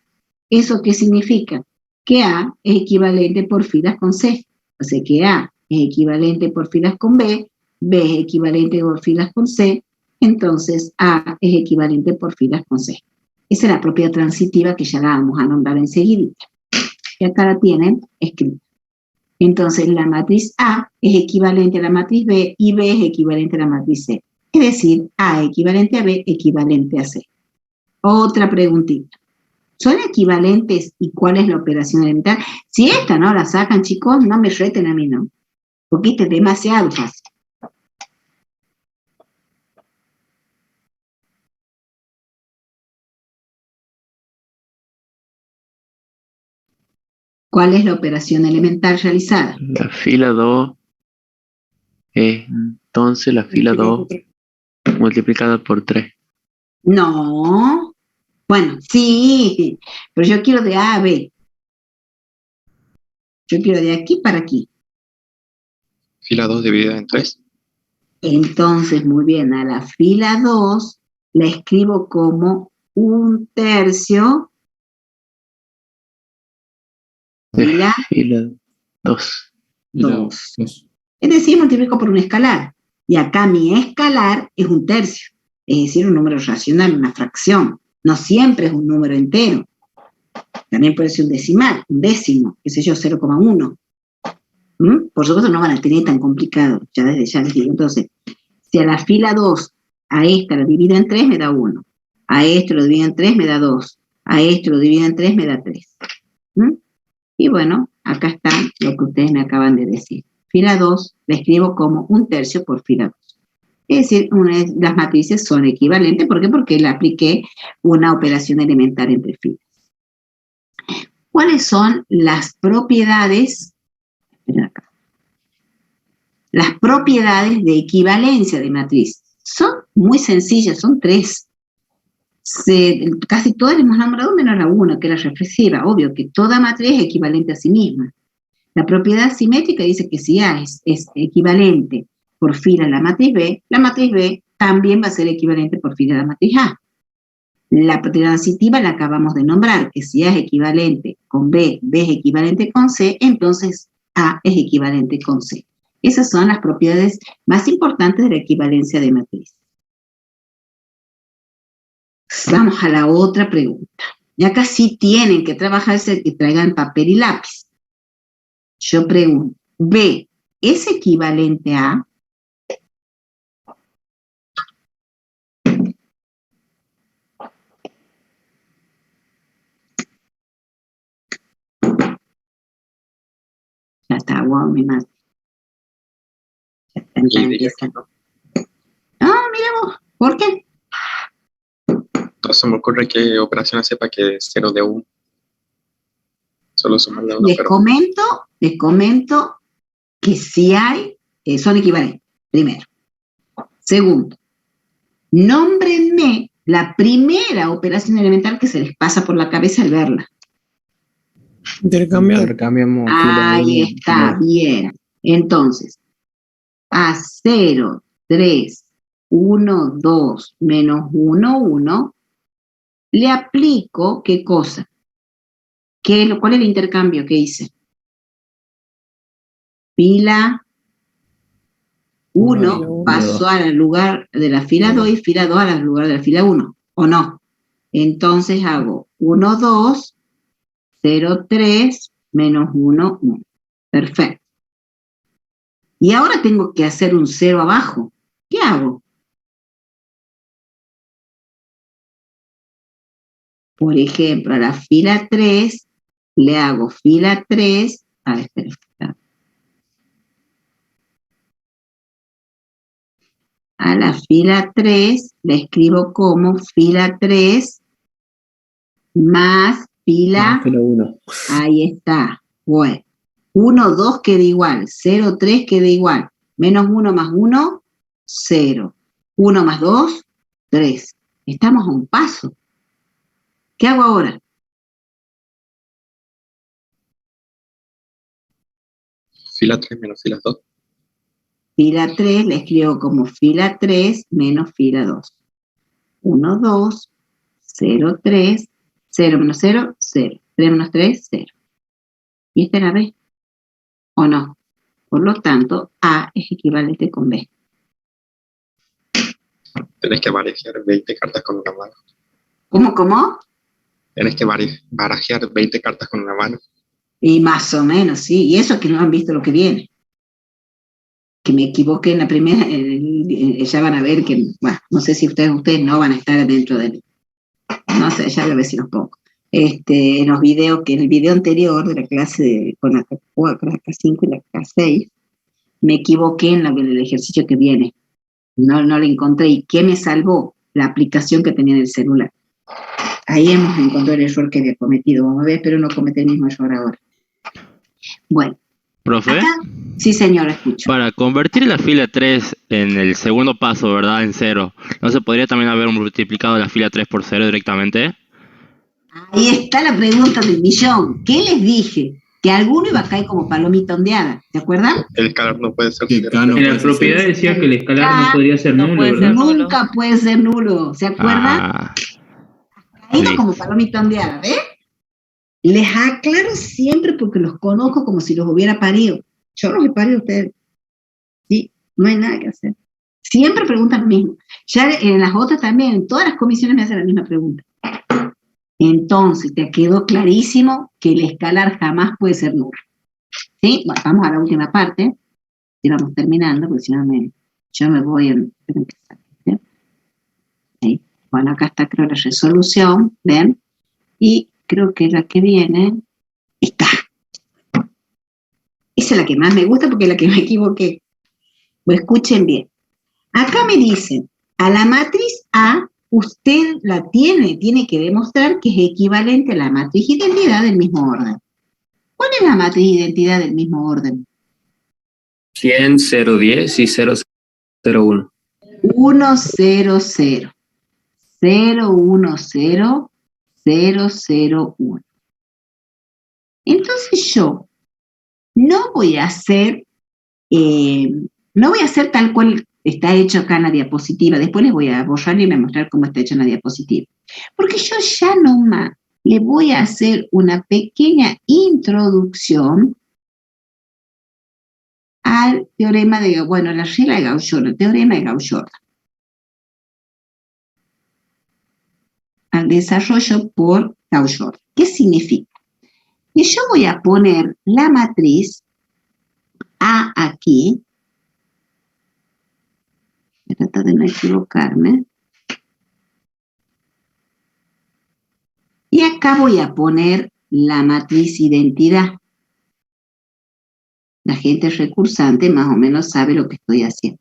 ¿Eso qué significa? Que A es equivalente por filas con C. O sea que A es equivalente por filas con B, B es equivalente por filas con C, entonces A es equivalente por filas con C. Esa es la propiedad transitiva que ya la vamos a nombrar enseguida. Y acá la tienen escrita. Entonces la matriz A es equivalente a la matriz B y B es equivalente a la matriz C. Es decir, A equivalente a B equivalente a C. Otra preguntita. ¿Son equivalentes y cuál es la operación elemental? Si esta no la sacan, chicos, no me reten a mí, ¿no? Porque este es demasiado fácil. ¿Cuál es la operación elemental realizada? La fila 2 es entonces la fila 2 multiplicada por 3. No. Bueno, sí, pero yo quiero de A a B. Yo quiero de aquí para aquí. Fila 2 dividida en 3. Entonces, muy bien, a la fila 2 la escribo como 1/3 de la fila 2. 2. Es decir, multiplico por un escalar. Y acá mi escalar es 1/3. Es decir, un número racional, una fracción. No siempre es un número entero. También puede ser un decimal, un décimo, qué sé yo, 0,1. Por supuesto no van a tener tan complicado, ya desde ya les digo. Entonces, si a la fila 2, a esta lo divido en 3, me da 1. A esto lo divido en 3, me da 2. A esto lo divido en 3, me da 3. Y bueno, acá está lo que ustedes me acaban de decir. Fila 2 la escribo como 1/3 por fila 2. Es decir, las matrices son equivalentes. ¿Por qué? Porque le apliqué una operación elemental entre filas. ¿Cuáles son las propiedades? Las propiedades de equivalencia de matriz. Son muy sencillas, son 3. Casi todas hemos nombrado menos la 1, que es la reflexiva. Obvio que toda matriz es equivalente a sí misma. La propiedad simétrica dice que si A es equivalente por fila a la matriz B también va a ser equivalente por fila a la matriz A. La propiedad transitiva la acabamos de nombrar, que si A es equivalente con B, B es equivalente con C, entonces A es equivalente con C. Esas son las propiedades más importantes de la equivalencia de matriz. Vamos a la otra pregunta. Y acá sí tienen que trabajarse, que traigan papel y lápiz. Yo pregunto, B es equivalente a... Ya está, wow, mi madre. Ya está, Y diría empieza. que no. Ah, mira vos, ¿por qué? No se me ocurre qué operación hace para que 0 de 1. Solo sumarle 1, pero Les comento que si hay, son equivalentes, primero. Segundo, nómbrenme la primera operación elemental que se les pasa por la cabeza al verla. Intercambiar. Intercambiamos Ahí está, bien. Entonces, a 0, 3, 1, 2, menos 1, 1, le aplico, ¿qué cosa? ¿Cuál es el intercambio que hice? Fila 1 pasó al lugar de la fila 2 y fila 2 al lugar de la fila 1, ¿o no? Entonces hago 1, 2, 0, 3, menos 1, 1. Perfecto. Y ahora tengo que hacer un 0 abajo. ¿Qué hago? Por ejemplo, a la fila 3 le hago fila 3. A ver, espera. A la fila 3 le escribo como fila 3 más fila 1. Ahí está. Bueno. 1, 2 queda igual. 0, 3 queda igual. Menos 1 más 1, 0. 1 más 2, 3. Estamos a un paso. ¿Qué hago ahora? fila 3 menos fila 2. Fila 3 le escribo como fila 3 menos fila 2. 1, 2, 0, 3, 0 menos 0, 0. 3 menos 3, 0. ¿Y esta es la B? ¿O no? Por lo tanto, A es equivalente con B. Tenés que barajear 20 cartas con una mano. ¿Cómo? Tenés que barajear 20 cartas con una mano. Y más o menos, sí. Y eso que no han visto lo que viene. Que me equivoqué en la primera, ya van a ver que, bueno, no sé si ustedes no van a estar dentro del, no sé, ya voy a ver si los pongo. En los videos, que en el video anterior de la clase con la K5 y la K6, me equivoqué en el ejercicio que viene. No lo encontré. ¿Y qué me salvó? La aplicación que tenía en el celular. Ahí hemos encontrado el error que había cometido. Vamos a ver, espero no cometer el mismo error ahora. Bueno. ¿Profe? Acá, sí, señor, escucho. Para convertir la fila 3 en el segundo paso, ¿verdad? En 0, ¿no se podría también haber multiplicado la fila 3 por 0 directamente? Ahí está la pregunta del millón. ¿Qué les dije? Que alguno iba a caer como palomita ondeada. ¿Se acuerdan? El escalar no puede ser En la propiedad decía que el escalar no podría ser nulo, ¿verdad? Nunca puede ser nulo. ¿Se acuerdan? Caído como palomita ondeada, ¿ves? Les aclaro siempre porque los conozco como si los hubiera parido. Yo los he parido a ustedes. Sí, no hay nada que hacer. Siempre preguntan lo mismo. Ya en las otras también, en todas las comisiones me hacen la misma pregunta. Entonces, te quedó clarísimo que el escalar jamás puede ser nulo. ¿Sí? Bueno, vamos a la última parte. Y vamos terminando, porque si no yo me voy a empezar. ¿Sí? Ahí. Bueno, acá está creo la resolución, ¿ven? Y creo que la que viene está. Esa es la que más me gusta porque es la que me equivoqué. Pues escuchen bien. Acá me dicen, a la matriz A, usted la tiene que demostrar que es equivalente a la matriz identidad del mismo orden. ¿Cuál es la matriz identidad del mismo orden? 100, 010 y 001. 1, 0, 0. 0, 1, 0, 0, 0, 1. Entonces yo no voy a hacer tal cual está hecho acá en la diapositiva. Después les voy a borrar y me voy a mostrar cómo está hecho en la diapositiva. Porque yo ya nomás le voy a hacer una pequeña introducción al teorema de, bueno, la regla de Gauss-Jordan, el teorema de Gauss-Jordan. Al desarrollo por Gauss-Jordan. ¿Qué significa? Que yo voy a poner la matriz A aquí. Voy a tratar de no equivocarme. Y acá voy a poner la matriz identidad. La gente recursante más o menos sabe lo que estoy haciendo.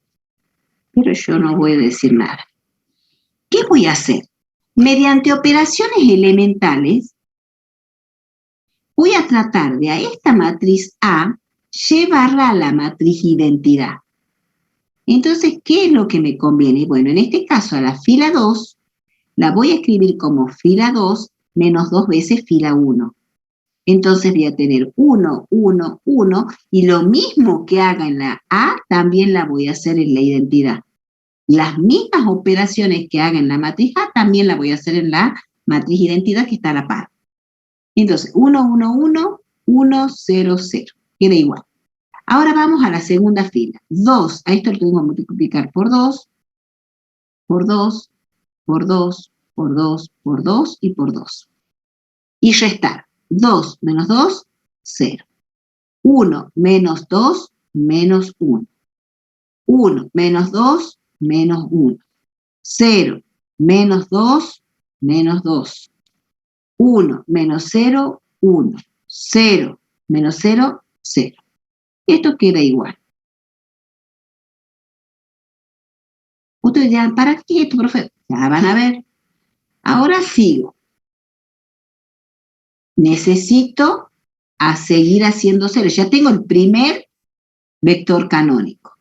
Pero yo no voy a decir nada. ¿Qué voy a hacer? Mediante operaciones elementales, voy a tratar de a esta matriz A llevarla a la matriz identidad. Entonces, ¿qué es lo que me conviene? Bueno, en este caso a la fila 2 la voy a escribir como fila 2 menos 2 veces fila 1. Entonces voy a tener 1, 1, 1, y lo mismo que haga en la A, también la voy a hacer en la identidad. Las mismas operaciones que haga en la matriz A, también la voy a hacer en la matriz identidad que está a la par. Entonces, 1, 1, 1, 1, 0, 0. Queda igual. Ahora vamos a la segunda fila. 2, a esto lo tengo que multiplicar por 2, por 2, por 2, por 2, por 2 y por 2. Y restar. 2 menos 2, 0. 1 menos 2, menos 1. 1 menos 2, menos 1. 0 menos 2, menos 2. 1 menos 0, 1. 0 menos 0, 0. Esto queda igual. Ustedes dirán, ¿para qué esto, profe? Ya van a ver. Ahora sigo. Necesito seguir haciendo ceros. Ya tengo el primer vector canónico.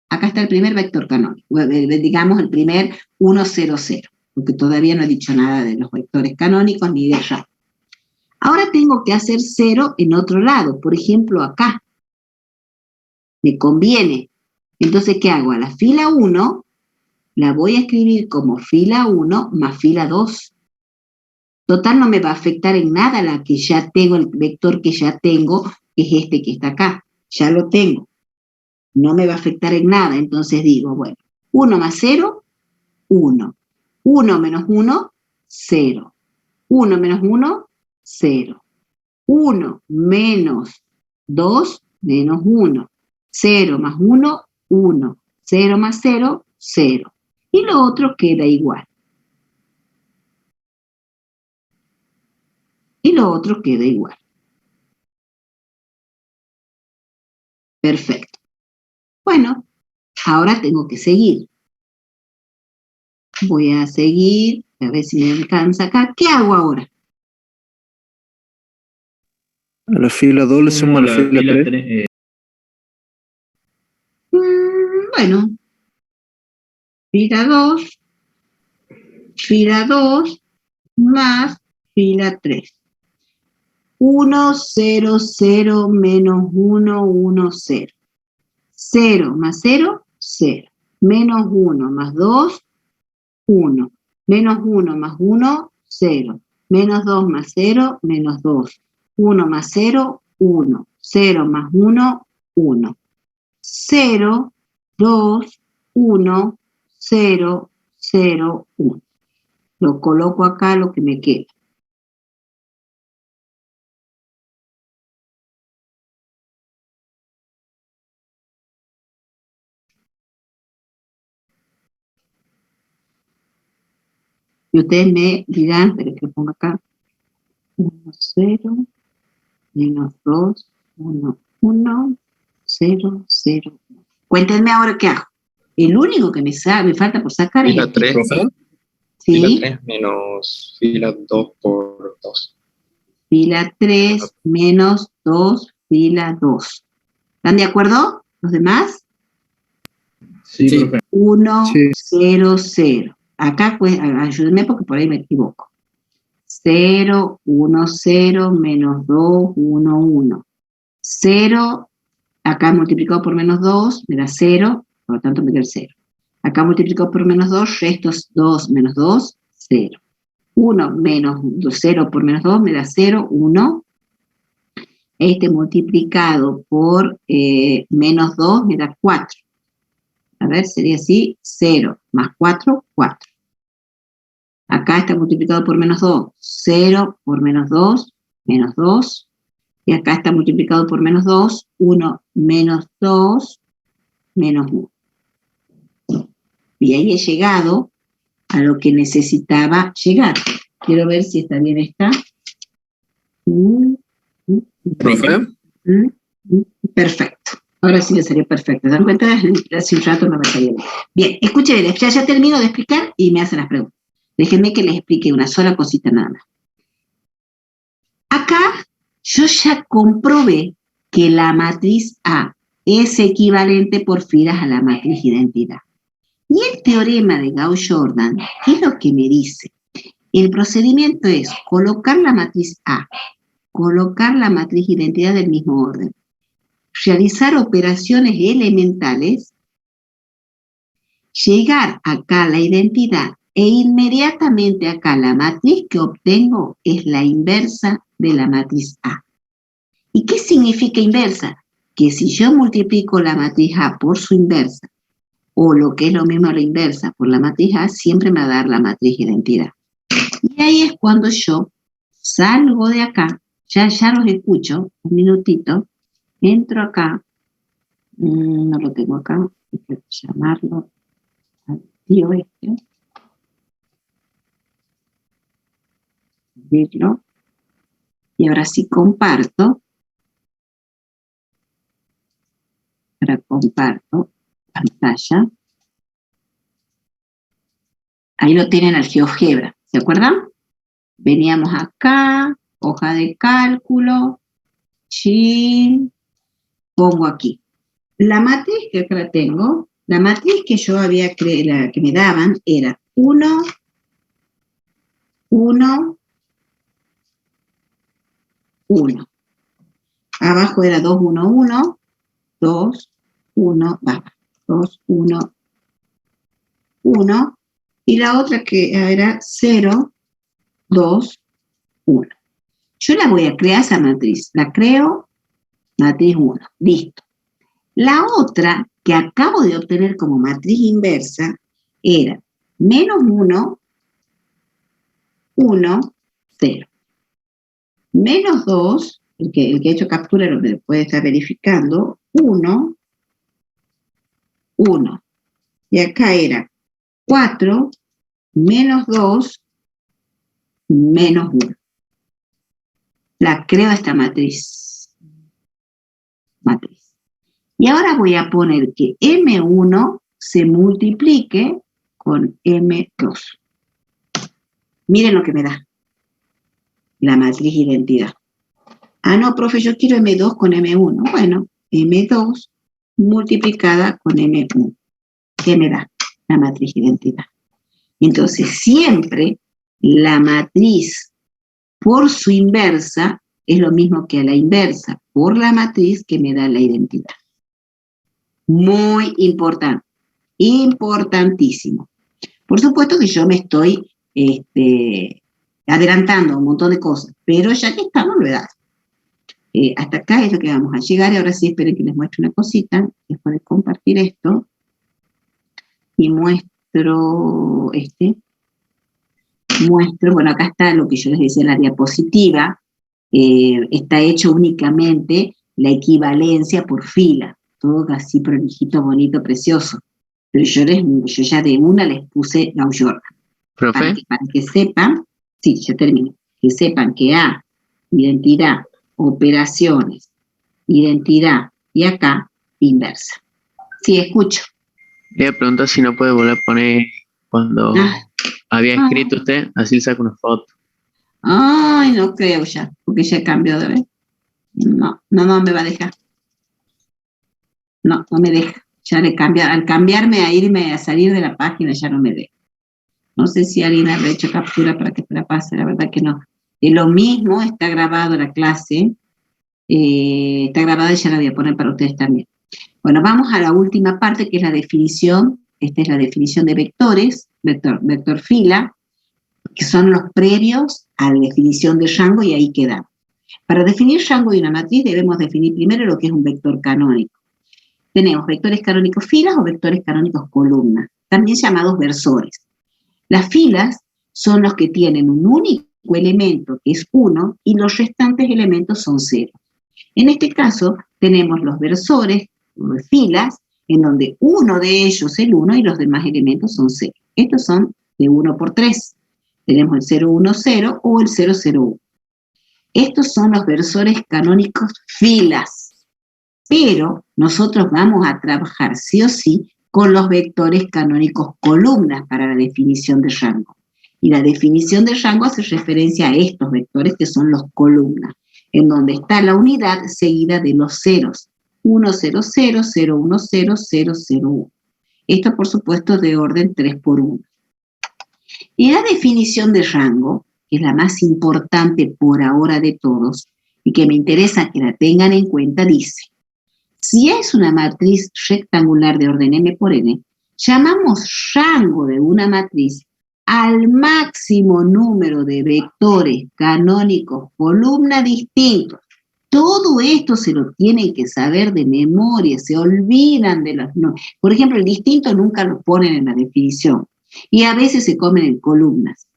Acá está el primer vector canónico. Digamos el primer 1, 0, 0. Porque todavía no he dicho nada de los vectores canónicos ni de rango. Ahora tengo que hacer 0 en otro lado. Por ejemplo, acá. Me conviene. Entonces, ¿qué hago? A la fila 1 la voy a escribir como fila 1 más fila 2. Total, no me va a afectar en nada la que ya tengo, el vector que ya tengo, que es este que está acá. Ya lo tengo. No me va a afectar en nada. Entonces digo, bueno, 1 más 0, 1. 1 menos 1, 0. 1 menos 1, 0. 1 menos 2, menos 1. 0 más 1, 1. 0 más 0, 0. Y lo otro queda igual. Y lo otro queda igual. Perfecto. Bueno, ahora tengo que seguir. Voy a seguir, a ver si me alcanza acá. ¿Qué hago ahora? A la fila 2 le sumo a la fila 3. Bueno, fila 2 más fila 3. 1, 0, 0, menos 1, 1, 0. 0 más 0, 0. Menos 1 más 2, 1. Menos 1 más 1, 0. Menos 2 más 0, menos 2. 1 más 0, 1. 0 más 1, 1. 0, 2, 1, 0, 0, 1. Lo coloco acá lo que me queda. Y ustedes me dirán, pero que lo pongo acá. 1, 0, menos 2, 1, 1, 0, 0, 1. Cuéntenme ahora qué hago. El único que me falta por sacar fila es... 3, ¿Sí? Fila 3 menos fila 2 por 2. Fila 3 menos 2, fila 2. ¿Están de acuerdo los demás? Sí, profe. 1, 0, 0. Acá, pues, ayúdenme porque por ahí me equivoco. 0, 1, 0, menos 2, 1, 1. 0, acá multiplicado por menos 2, me da 0, por lo tanto me da el 0. Acá multiplicado por menos 2, resto 2 menos 2, 0. 1 menos 0 por menos 2 me da 0, 1. Este multiplicado por menos 2 me da 4. A ver, sería así, 0 más 4, 4. Acá está multiplicado por menos 2, 0 por menos 2, menos 2. Y acá está multiplicado por menos 2, 1 menos 2, menos 1. Y ahí he llegado a lo que necesitaba llegar. Quiero ver si está bien esta. ¿Profe? Perfecto. Ahora sí me salió perfecto. ¿Se dan cuenta? Hace un rato no me salió bien. Bien, escuchen, ya termino de explicar y me hacen las preguntas. Déjenme que les explique una sola cosita nada más. Acá yo ya comprobé que la matriz A es equivalente por filas a la matriz identidad. Y el teorema de Gauss-Jordan, ¿qué es lo que me dice? El procedimiento es colocar la matriz A, colocar la matriz identidad del mismo orden, realizar operaciones elementales, llegar acá a la identidad e inmediatamente acá la matriz que obtengo es la inversa de la matriz A. ¿Y qué significa inversa? Que si yo multiplico la matriz A por su inversa, o lo que es lo mismo la inversa por la matriz A, siempre me va a dar la matriz identidad. Y ahí es cuando yo salgo de acá, ya los escucho, un minutito, entro acá, no lo tengo acá, hay que llamarlo al tío este, abrirlo, y ahora sí comparto, ahora comparto pantalla, ahí lo tienen al GeoGebra, ¿se acuerdan? Veníamos acá, hoja de cálculo, chin, pongo aquí. La matriz que acá la tengo, la matriz que yo había creado, que me daban, era 1, 1, 1. Abajo era 2, 1, 1, 2, 1, 2, 1, 1. Y la otra que era 0, 2, 1. Yo la voy a crear esa matriz. La creo, matriz 1. Listo. La otra que acabo de obtener como matriz inversa era menos 1, 1, 0. Menos 2, el que ha hecho captura lo puede estar verificando, 1, 1. Y acá era 4, menos 2, menos 1. La creo esta matriz. Y ahora voy a poner que M1 se multiplique con M2. Miren lo que me da la matriz identidad. Ah, no, profe, yo quiero M2 con M1. Bueno, M2 multiplicada con M1. ¿Qué me da? La matriz identidad. Entonces, siempre la matriz por su inversa es lo mismo que a la inversa por la matriz que me da la identidad. Muy importante. Importantísimo. Por supuesto que yo me estoy adelantando un montón de cosas, pero ya que estamos, lo he dado. Hasta acá es lo que vamos a llegar, y ahora sí esperen que les muestre una cosita, después de compartir esto, y muestro bueno, acá está lo que yo les decía en la diapositiva, está hecho únicamente la equivalencia por fila, todo así prolijito, bonito, precioso, pero yo ya de una les puse Gauss-Jordan. ¿Profe? Para que sepan, sí, ya termino, que sepan que A, identidad, operaciones, identidad, y acá, inversa. Sí, escucho. Le pregunto si no puede volver a poner cuando había escrito usted, así le saco una foto. Ay, no creo ya, porque ya cambió de vez. No me va a dejar. No me deja. Ya al cambiarme, a irme, a salir de la página, ya no me deja. No sé si alguien habrá hecho captura para que te la pase, la verdad que no. Lo mismo, está grabado la clase, está grabada y ya la voy a poner para ustedes también. Bueno, vamos a la última parte, que es la definición. Esta es la definición de vectores, vector fila, que son los previos a la definición de rango, y ahí quedamos. Para definir rango de una matriz debemos definir primero lo que es un vector canónico. Tenemos vectores canónicos filas o vectores canónicos columnas, también llamados versores. Las filas son los que tienen un único elemento, que es 1, y los restantes elementos son 0. En este caso, tenemos los versores, filas, en donde uno de ellos es el 1 y los demás elementos son 0. Estos son de 1 por 3. Tenemos el 0, 1, 0 o el 0, 0, 1. Estos son los versores canónicos filas. pero nosotros vamos a trabajar sí o sí con los vectores canónicos columnas para la definición de rango. Y la definición de rango hace referencia a estos vectores que son los columnas, en donde está la unidad seguida de los ceros. 1, 0, 0, 0, 1, 0, 0, 0, 1. Esto, por supuesto, de orden 3 por 1. Y la definición de rango, que es la más importante por ahora de todos, y que me interesa que la tengan en cuenta, dice: si es una matriz rectangular de orden m por n, llamamos rango de una matriz al máximo número de vectores canónicos columna distintos. Todo esto se lo tienen que saber de memoria, se olvidan de los nombres. Por ejemplo, el distinto nunca lo ponen en la definición, y a veces se comen en columnas.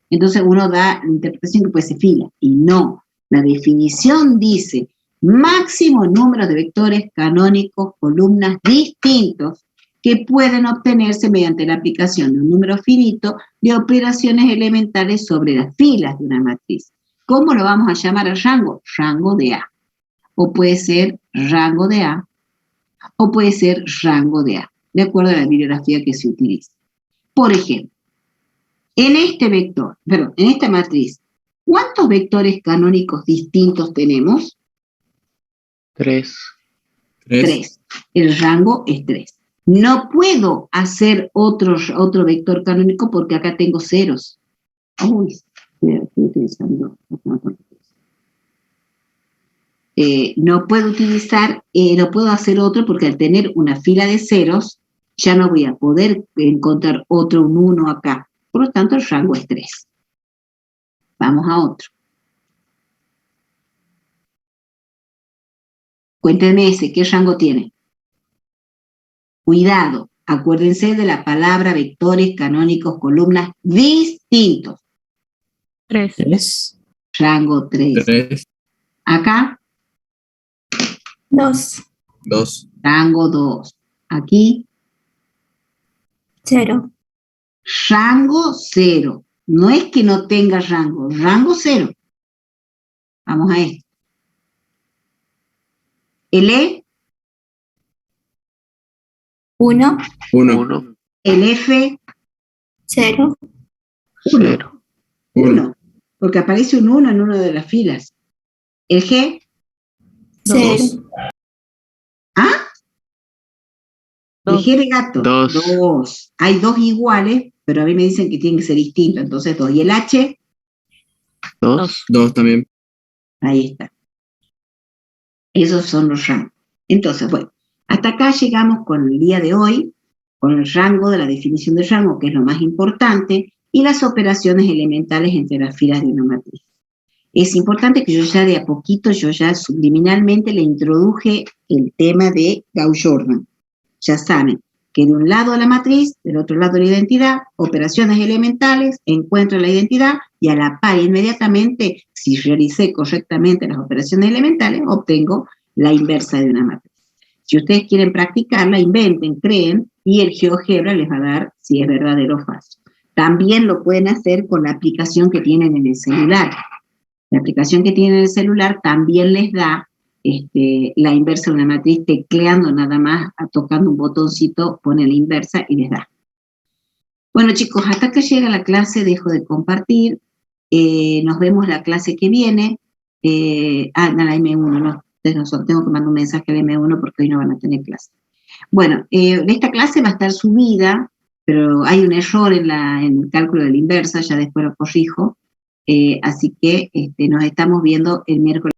Entonces uno da la interpretación que puede ser fila, y no. La definición dice máximo número de vectores canónicos columnas distintos que pueden obtenerse mediante la aplicación de un número finito de operaciones elementales sobre las filas de una matriz. ¿Cómo lo vamos a llamar al rango? Rango de A. O puede ser rango de A, o puede ser rango de A, de acuerdo a la bibliografía que se utilice. Por ejemplo, en este vector, perdón, en esta matriz, ¿cuántos vectores canónicos distintos tenemos? 3. 3. El rango es 3. No puedo hacer otro vector canónico porque acá tengo ceros. Uy, estoy utilizando. No puedo hacer otro porque al tener una fila de ceros, ya no voy a poder encontrar un 1 acá. Por lo tanto, el rango es 3. Vamos a otro. Cuéntenme ese, ¿qué rango tiene? Cuidado, acuérdense de la palabra vectores canónicos columnas distintos. 3. Rango 3. Acá. 2. Rango 2. Aquí. 0. Rango 0. No es que no tenga rango, rango 0. Vamos a esto. El E. 1. El F. 0. 1. Porque aparece un 1 en una de las filas. El G. 0. ¿Ah? El G de gato. 2. Hay 2 iguales, pero a mí me dicen que tienen que ser distintos, entonces 2. ¿Y el H? 2 también. Ahí está. Esos son los rangos. Entonces, bueno, hasta acá llegamos con el día de hoy, con el rango de la definición de rango, que es lo más importante, y las operaciones elementales entre las filas de una matriz. Es importante que yo ya de a poquito, subliminalmente le introduje el tema de Gauss-Jordan. Ya saben que de un lado la matriz, del otro lado la identidad, operaciones elementales, encuentro la identidad, y a la par inmediatamente, si realicé correctamente las operaciones elementales, obtengo la inversa de una matriz. Si ustedes quieren practicarla, inventen, creen, y el GeoGebra les va a dar si es verdadero o falso. También lo pueden hacer con la aplicación que tienen en el celular. La aplicación que tienen en el celular también les da la inversa de una matriz, tecleando nada más, tocando un botoncito, pone la inversa y les da. Bueno, chicos, hasta que llega la clase, dejo de compartir. Nos vemos la clase que viene. La M1, no, tengo que mandar un mensaje al M1 porque hoy no van a tener clase. Bueno, esta clase va a estar subida, pero hay un error en el cálculo de la inversa, ya después lo corrijo. Así que nos estamos viendo el miércoles.